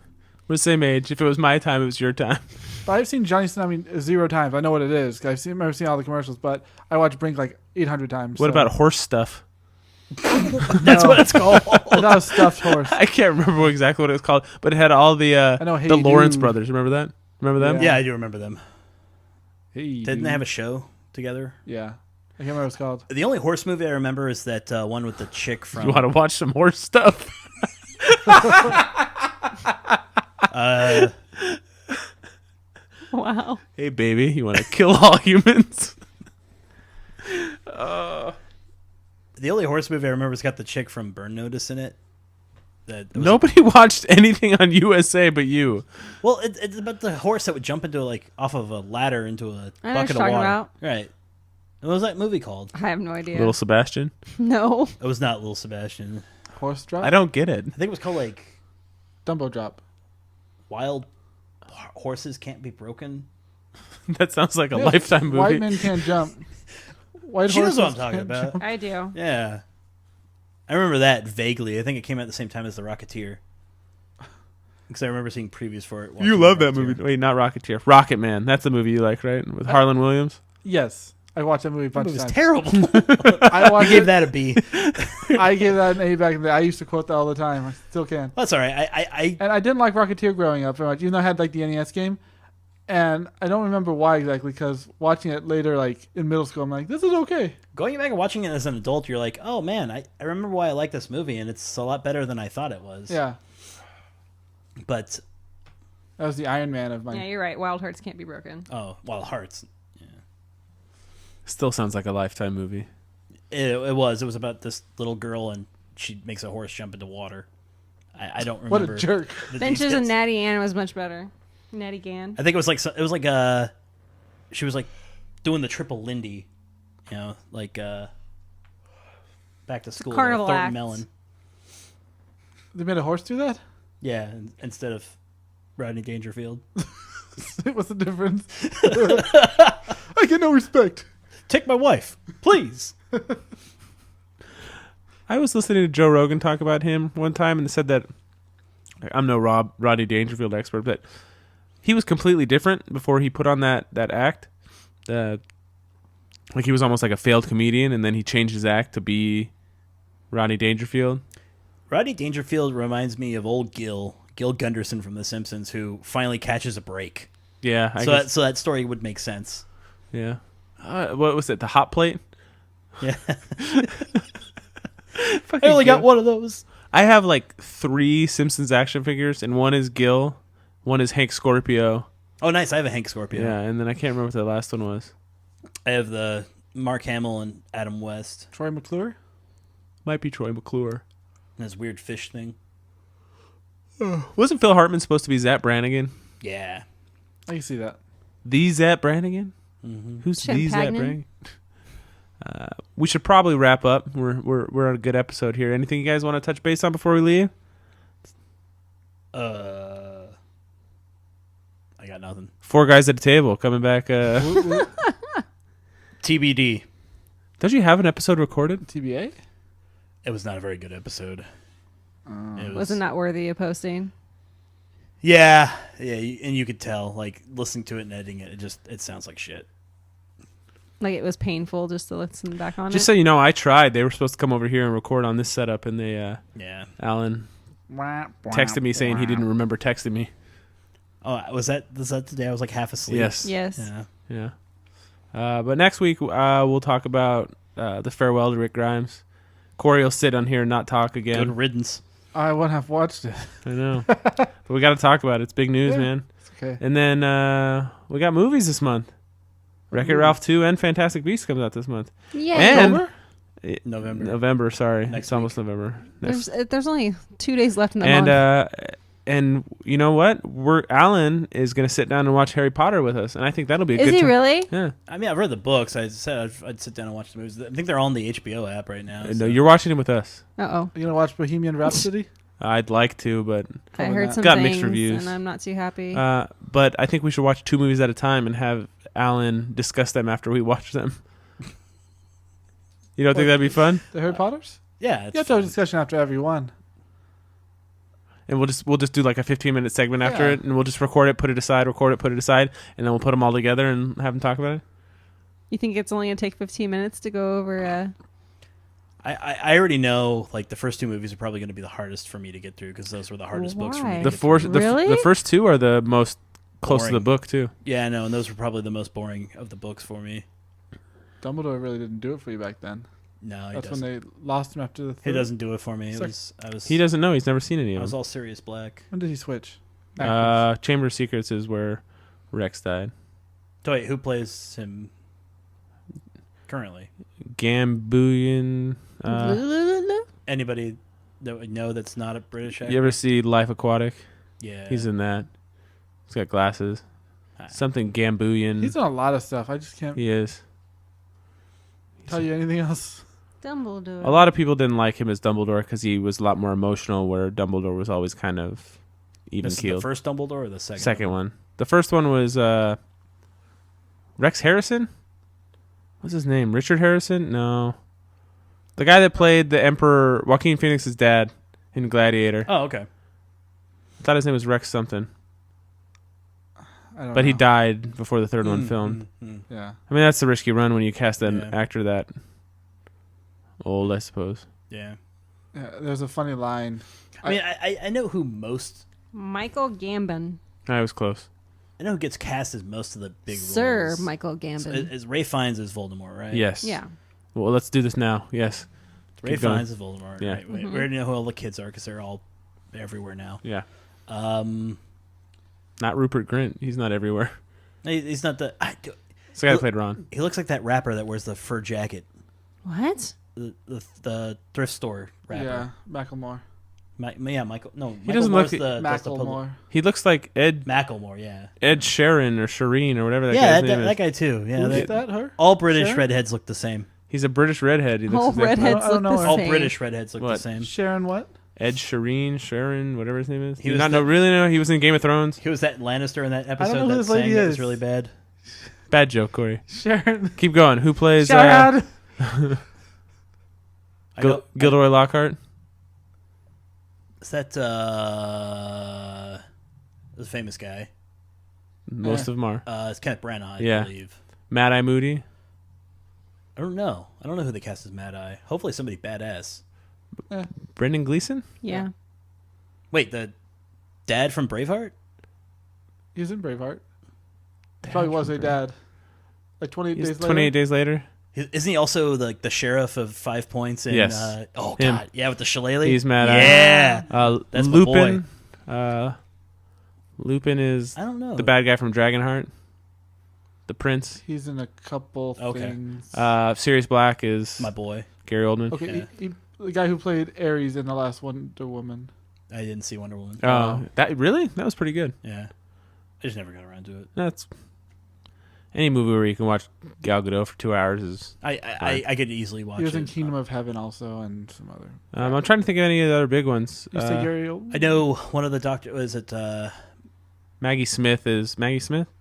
We're the same age. If it was my time, it was your time. But I've seen Johnny Tsunami 0 times. I know what it is. 'Cause remember seeing all the commercials, but I watched Brink like 800 times. What so. about horse stuff? That's what it's called. I thought it was Stuffed Horse. I can't remember exactly what it was called, but it had all the I know, Hey the Lawrence Dude. brothers. Remember that? Remember them? Yeah, I do remember them. Hey, Didn't they have a show together? Yeah. I can't remember what it's called. The only horse movie I remember is that one with the chick from. You want to watch some horse stuff? Wow. Hey, baby, you want to kill all humans? The only horse movie I remember has got the chick from Burn Notice in it. That was Nobody watched anything on USA but you. well, it's about the horse that would jump into like off of a ladder into a I know what bucket you're of talking water. about. Right. What was that movie called? I have no idea. Little Sebastian. No. It was not Little Sebastian. Horse Drop? I don't get it. I think it was called like Dumbo Drop. Wild Horses Can't Be Broken. That sounds like a Yeah, Lifetime movie. White men can't jump. White She knows what I'm horses talking can't about. jump. I do. Yeah. I remember that vaguely. I think it came out at the same time as The Rocketeer. Because I remember seeing previews for it. You watching love The that Rocketeer. movie. Wait, not Rocketeer. Rocket Man. That's the movie you like, right? With Harlan Williams. Yes. I watched that movie a That bunch movie of was times. terrible. I I watched gave it. that a B. I gave that an A back in the day. I used to quote that all the time. I still can. That's all right. I And I didn't like Rocketeer growing up very much, even though I had like the NES game. And I don't remember why exactly, because watching it later, like in middle school, I'm like, this is okay. going back and watching it as an adult, you're like, oh man, I remember why I like this movie, and it's a lot better than I thought it was. Yeah. But That was the Iron Man of Yeah, mine. you're right. Wild Hearts Can't Be Broken. Wild Hearts. Still sounds like a Lifetime movie. It was about this little girl, and she makes a horse jump into water. I don't What remember. a jerk. the Benches details. and Natty Ann was much better. Natty Gann. I think it was like she was like doing the triple Lindy, you know, like back to school. Carnival Thornton acts. Mellon. They made a horse do that? Yeah, instead of Rodney Dangerfield. What's the difference? I get no respect. Take my wife, please. I was listening to Joe Rogan talk about him one time, and it said that I'm no Rodney Dangerfield expert, but he was completely different before he put on that act. Like he was almost like a failed comedian, and then he changed his act to be Rodney Dangerfield. Rodney Dangerfield reminds me of old Gil Gunderson from The Simpsons, who finally catches a break. Yeah, I So guess, that story would make sense. yeah. What was it? The hot plate? Yeah, Fucking I only got Gil. one of those. I have like 3 Simpsons action figures, and one is Gil, one is Hank Scorpio. Oh, nice! I have a Hank Scorpio. Yeah, and then I can't remember what the last one was. I have the Mark Hamill and Adam West. Troy McClure? Might be Troy McClure. And this weird fish thing. Wasn't Phil Hartman supposed to be Zapp Brannigan? Yeah. I can see that. The Zapp Brannigan? Mm-hmm. Who's the Zapp Champagnon? Brannigan? We should probably wrap up. We're on a good episode here. Anything you guys want to touch base on before we leave? I got nothing. 4 guys at a table coming back. TBD. Don't you have an episode recorded? TBA? It was not a very good episode. It Wasn't that worthy of posting? Yeah, and you could tell, like, listening to it and editing it, it sounds like shit. Like it was painful just to listen back on Just it. so you know, I tried. They were supposed to come over here and record on this setup, and they Yeah. Alan texted me saying he didn't remember texting me. Oh, was that the day I was like half asleep? Yes. Yes. Yeah. Yeah. But next week we'll talk about the farewell to Rick Grimes. Corey will sit on here and not talk again. Good riddance. I wouldn't have watched it. I know. But we got to talk about it. It's big news, Yeah. man. It's okay. And then we got movies this month. Wreck-It Ralph 2 and Fantastic Beasts comes out this month. Yeah. And October? November. Sorry, Next it's almost November. There's only 2 days left in the And month. and you know what? Alan is gonna sit down and watch Harry Potter with us, and I think that'll be a Is good he time. really? Yeah. I mean, I've read the books. I said I'd sit down and watch the movies. I think they're all on the HBO app right now. No, you're watching it with us. Uh-oh. You gonna watch Bohemian Rhapsody? I'd like to, but I Probably heard not. some Got things, mixed reviews. and I'm not too happy. but I think we should watch 2 movies at a time and have Alan discuss them after we watch them. You don't think that'd be fun? The Harry Potters? Yeah, You it's have to have a fun. discussion after every one. And we'll just do like a 15-minute segment after Yeah. it, and we'll just record it, put it aside, and then we'll put them all together and have them talk about it. You think it's only going to take 15 minutes to go over I already know like the first 2 movies are probably going to be the hardest for me to get through because those were the hardest books for me. Why? To The get through. Really? the first 2 are the most close to the Boring. book too. Yeah, I know, and those were probably the most boring of the books for me. Dumbledore really didn't do it for you back then. No, he That's doesn't. when they lost him after the He third. doesn't do it for me. Sec- He doesn't know. He's never seen any I of was them. all Sirius Black. When did he switch? Backwards. Chamber of Secrets is where Rex died. So wait, who plays him currently? Gambuyan. Anybody that would know that's not a British actor? You ever see Life Aquatic? Yeah. He's in that. He's got glasses. Ah. Something Gambuyan. He's done a lot of stuff. I just can't He is. tell you anything else. Dumbledore. A lot of people didn't like him as Dumbledore because he was a lot more emotional, where Dumbledore was always kind of even This is the keeled. first Dumbledore or the second? Second one. The first one was Rex Harrison. What's his name? Richard Harrison? No. The guy that played the Emperor, Joaquin Phoenix's dad in Gladiator. Oh, okay. I thought his name was Rex something. I don't But he know. died before the third one filmed. Yeah. I mean, that's the risky run when you cast an Yeah. actor that old, I suppose. Yeah. Yeah. There's a funny line. I mean, I know who most. Michael Gambon. I was close. I know who gets cast as most of the big Sir roles. Michael So Gambon. is Ray Fiennes as Voldemort, right? Yes. Yeah. Well, let's do this now. Yes. Ray Keep going. Fiennes as Voldemort. Yeah. Right. We already know who all the kids are because they're all everywhere now. Yeah. Um, Not Rupert Grint. He's not everywhere. he's not the. It's the guy that played Ron. He looks like that rapper that wears the fur jacket. What? The thrift store rapper. Yeah. Macklemore. Michael. No, He doesn't Moore's look- does the public- Macklemore. He looks like Macklemore, yeah. Ed Sheeran or Shireen or whatever that Yeah, guy's name that is. guy too. Yeah, Who's they- that? Her? all British Sharon? redheads look the same. He's a British redhead. He looks All exactly redheads I don't look know the her. All same. British redheads look the What? same. Sharon what? Ed Sharon, whatever his name is. He He was not the- know, really know. He was in Game of Thrones. He was that Lannister in that know episode who that this lady sang that was is. really bad. Bad joke, Corey. Sharon. Keep going. Who plays Sharon. I know, Gilderoy Lockhart? is that the famous guy? Most of them are. It's Kenneth Branagh, I Yeah. believe. Mad Eye Moody. I don't know. I don't know who they cast as Mad Eye. Hopefully somebody badass. Brendan Gleeson? Yeah. Wait, the dad from Braveheart? He was in Braveheart. Probably was a dad. Like 28 He's days later. 28 days later. Isn't he also the sheriff of 5 Points? In, Yes. Oh Him. God, yeah, with the shillelagh. He's Mad Eye. Yeah, that's my Lupin. Lupin is I don't know the bad guy from Dragonheart. The prince. He's in a couple Okay. things. Sirius Black is My boy. Gary Oldman. Okay, Yeah. the guy who played Ares in the last Wonder Woman. I didn't see Wonder Woman. Oh, that really? That was pretty good. Yeah, I just never got around to it. That's any movie where you can watch Gal Gadot for 2 hours is. I could easily watch He was it. in Kingdom of Heaven also, and some other. I'm trying to think of any of the other big ones. You say Gary Oldman? I know one of the doctor was it. Maggie Smith is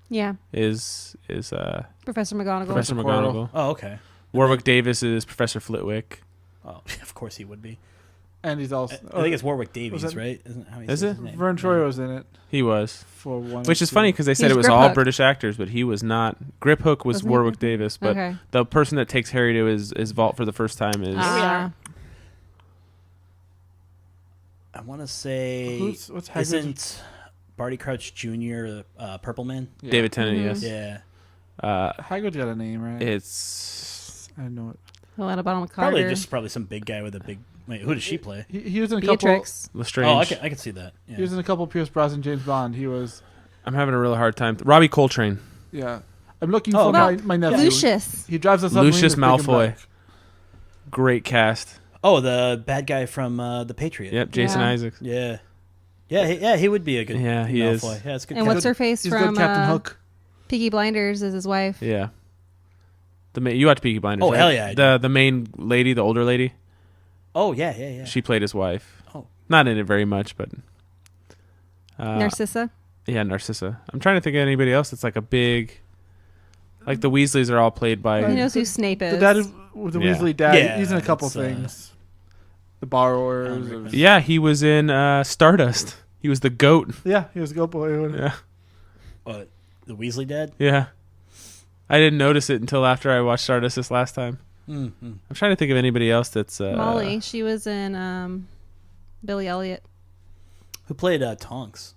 Yeah. Professor McGonagall. Professor Quirrell. McGonagall. Oh, okay. Warwick Davis is Professor Flitwick. Oh, of course he would be. And he's also. I think it's Warwick Davies, that- right? Isn't how he Is says it? his name? Vern Troyer was in it He was, for one. which or is two. funny because they said He's it was Grip all Hook. British actors, but he was not. Grip Hook was Wasn't he Warwick Grip Hook? Davis, but Okay. the person that takes Harry to his vault for the first time is Ah. I want to say What's Hagrid's? isn't Barty Crouch Jr. Purple Man? Yeah. David Tennant. Mhm. Yes, Yeah, Hagrid's got a name, right? it's I know it. Helena Bonham Carter. probably some big guy with a big. Wait, who does she play? He was in a Beatrix. Lestrange. Oh, I can see that. Yeah. He was in a couple Pierce Brosnan James Bond. He was. I'm having a really hard time. Robbie Coltrane. Yeah. I'm looking Oh, for no. my nephew. Lucius. He drives us up. Lucius Malfoy. Great cast. Oh, the bad guy from The Patriot. Yep, Jason Yeah. Isaacs. Yeah. He would be a good Yeah, he Malfoy. is. Yeah, it's good. And what's her face He's from good, Captain Hook. Peaky Blinders is his wife. Yeah. You watch Peaky Blinders, Oh, right? hell yeah, I The main lady, the older lady, Oh, yeah. she played his wife. Oh. Not in it very much, but... Narcissa. Yeah, Narcissa. I'm trying to think of anybody else that's like a big... Like the Weasleys are all played by... Who knows who Snape is? The dad, the Yeah. Weasley dad. Yeah, he's in a couple it's, things. The borrowers. Rickman. Yeah, he was in Stardust. He was the goat. Yeah, he was a good boy. Yeah. What? The Weasley dad? Yeah. I didn't notice it until after I watched Stardust this last time. Mm-hmm. I'm trying to think of anybody else that's... Molly. She was in Billy Elliot. Who played Tonks?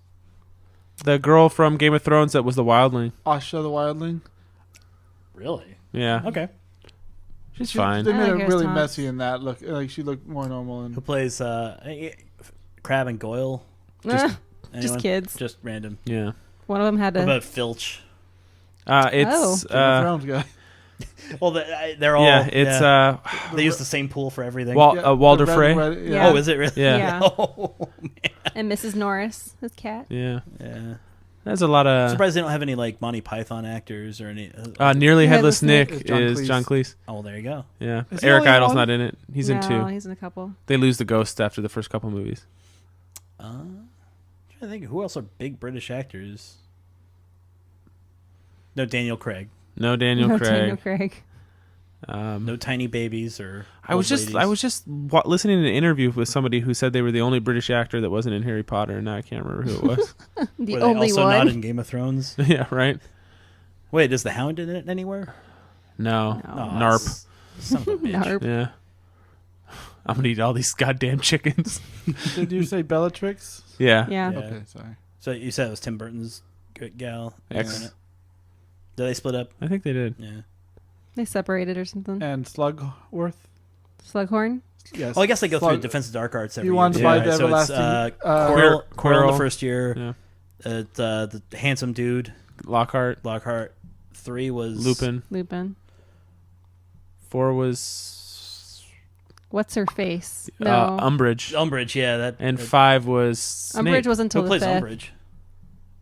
The girl from Game of Thrones that was the wildling. Asha the Wildling. Really? Yeah. Okay. She's fine. They I made like her her really Tonks. messy in that look. Like she looked more normal. Who And plays Crab and Goyle? Just Anyone? kids. Just random. Yeah. One of them had What a. about Filch? It's... Game of Thrones guy. Well, they're all. yeah, it's... they use the same pool for everything. Yeah, Walter the Frey. Yeah. Oh, is it really? Yeah. Yeah. Oh, And Mrs. Norris, his cat. Yeah. yeah. There's a lot I'm of... surprised they don't have any like Monty Python actors or any. Nearly Headless Headless Nick Nick is is John John Cleese. Oh, well, there you go. Yeah. Is he Eric only Idle's on? not in it. He's in No, 2. he's in a couple. They lose the ghost after the first couple movies. I'm trying to think who else are big British actors. No Daniel Craig. No Daniel No, Craig. Daniel Craig. No tiny babies or. I was old just listening to an interview with somebody who said they were the only British actor that wasn't in Harry Potter, and now I can't remember who it was. The Were only they also one. not in Game of Thrones? Yeah, right. Wait, is the Hound in it anywhere? No. No. Oh, Narp. Son of a bitch. Narp. Yeah. I'm gonna eat all these goddamn chickens. Did you say Bellatrix? Yeah. Yeah. Yeah. Okay, sorry. So you said it was Tim Burton's gal. Ex. in it? Did they split up? I think they did. Yeah. They separated or something. And Slugworth. Slughorn. Yes. Oh, I guess they go through Slug- Defense of Dark Arts every You year. wanted to Yeah. buy right? the So it's everlasting. Quirrell in Quirrell. the first year. Yeah. The handsome dude, Lockhart. Lockhart. 3 was Lupin. Lupin. 4 was What's her face? No. Umbridge. Umbridge. Yeah, that. And that- 5 was Snape. Umbridge wasn't Who until the plays fifth. Umbridge?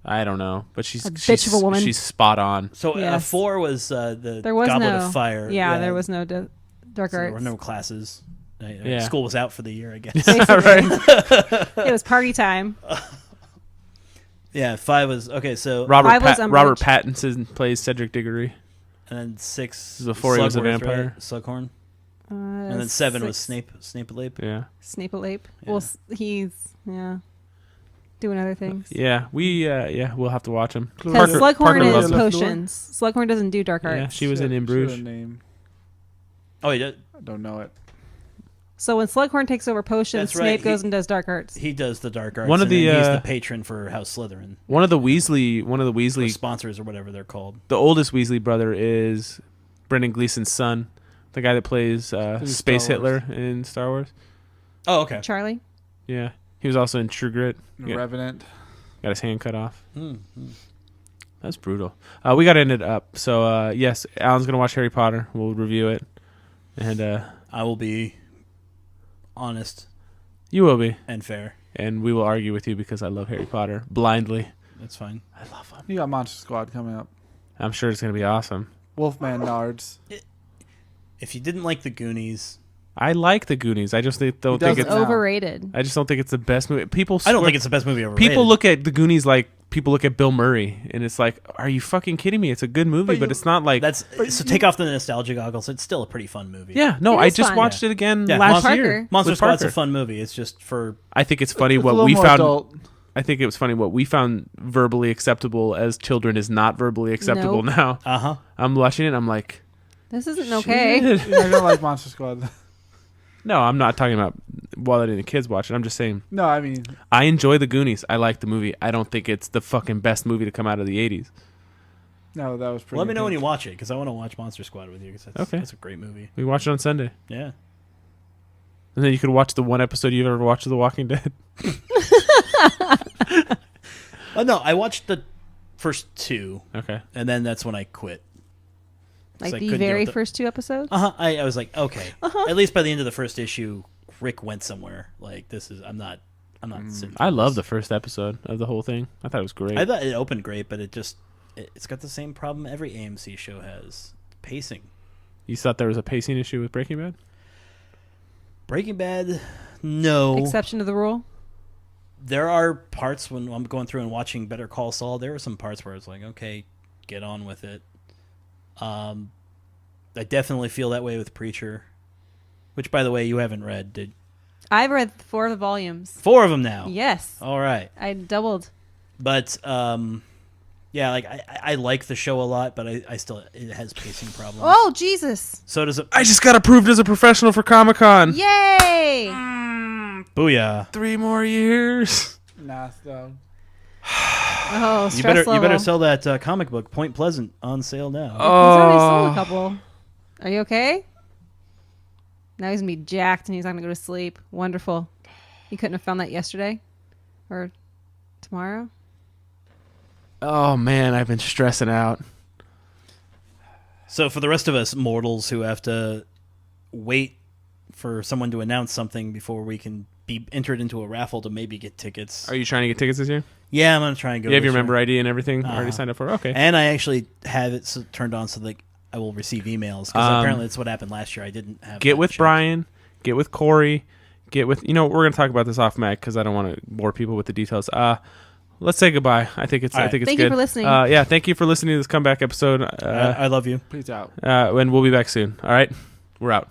I don't know, but she's A bitch of a woman. She's spot on. So Yes. 4 was the There was Goblet no of Fire. Yeah, there was no dark So there arts. were no classes. Yeah. School was out for the year, I guess. Basically. Right. It was party time. Yeah, 5 was okay. So Five was Umbridge. Robert Pattinson plays Cedric Diggory. and then 6 This is before he was a Slugworth, vampire. right? Slughorn, and then 7 was Snape-a-Lape. Yeah. Snape-a-Lape. Yeah. Well, he's doing other things. Yeah. We'll have to watch him. Because Parker Slughorn is loves him. potions. Slughorn doesn't do dark arts. Yeah, she was in Should have Bruges. name. Oh, he did. I don't know it. So when Slughorn takes over potions, That's right. Snape goes and does dark arts. He does the dark arts. One of and then the, he's uh, the patron for House Slytherin, One of the Weasley or sponsors or whatever they're called. the oldest Weasley brother is Brendan Gleeson's son, the guy that plays In Space Star Wars. Hitler in Star Wars. Oh, okay. Charlie? Yeah. He was also in True Grit. Yeah. Revenant. Got his hand cut off. Mm-hmm. That's brutal. We got to end it up. So, yes, Alan's going to watch Harry Potter. We'll review it. And I will be honest you will be. and fair. And we will argue with you because I love Harry Potter blindly. That's fine. I love him. You got Monster Squad coming up. I'm sure it's going to be awesome. Wolfman Nards. If you didn't like the Goonies, I like the Goonies. I just don't think doesn't. it's. No. Overrated. I just don't think it's the best movie. People. I don't swear- think it's the best movie ever. People rated. look at the Goonies like people look at Bill Murray, and it's like, are you fucking kidding me? It's a good movie, but it's not like. That's so. Take off the nostalgia goggles. It's still a pretty fun movie. Yeah, no, It I is just fun. watched it again Yeah, last Parker. year. Monster with Squad's a Parker. fun movie. It's just for I think it's funny It's a what little we more found. adult. I think it was funny what we found verbally acceptable as children is not verbally acceptable Nope. now. uh-huh. I'm watching it. I'm like, This isn't okay. shit. Yeah, I don't like Monster Squad. No, I'm not talking about while letting the kids watch it. I'm just saying No, I mean, I enjoy the Goonies. I like the movie. I don't think it's the fucking best movie to come out of the 80s. no, that was pretty. Let me know when you intense. watch it because I want to watch Monster Squad with you because that's, Okay. that's a great movie. We watch it on Sunday. Yeah. And then you could watch the one episode you've ever watched of The Walking Dead. Oh no, I watched the first 2, Okay. and then that's when I quit. Like I the couldn't deal very with it. first 2 episodes? I was like, okay. At least by the end of the first issue, Rick went somewhere. Like this is, I'm not sitting I through love the this. first episode of the whole thing. I thought it was great. I thought it opened great, but it's got the same problem every AMC show has: pacing. You thought there was a pacing issue with Breaking Bad? Breaking Bad, no. Exception to the rule? There are parts when I'm going through and watching Better Call Saul. There were some parts where it's like, okay, get on with it. I definitely feel that way with Preacher, which, by the way, you haven't read. Did I've read 4 of the volumes. 4 of them now? Yes. All right, I doubled. but yeah, like I like the show a lot, but I still it has pacing problems. Oh, Jesus. So does it. I just got approved as a professional for Comic-Con. Yay! Booyah! 3 more years. Nah, so. Oh, stress You better level. sell that comic book Point Pleasant on sale now. He's already sold a couple. Are you okay? Now he's going to be jacked and he's not going to go to sleep. Wonderful. You couldn't have found that yesterday? Or tomorrow? Oh, man, I've been stressing out. So for the rest of us mortals who have to wait for someone to announce something before we can be entered into a raffle to maybe get tickets. Are you trying to get tickets this year? Yeah, I'm going to try and go. You have this your year. member ID and everything already Uh-huh. signed up for? Okay. And I actually have it turned on so that I will receive emails, because apparently that's what happened last year. I didn't have Get that with checked. Brian. Get with Corey. Get with... You know, we're going to talk about this off mic because I don't want to bore people with the details. Let's say goodbye. I think it's All right. good. Thank you for listening. Yeah, thank you for listening to this comeback episode. I love you. Peace out. And we'll be back soon. All right? We're out.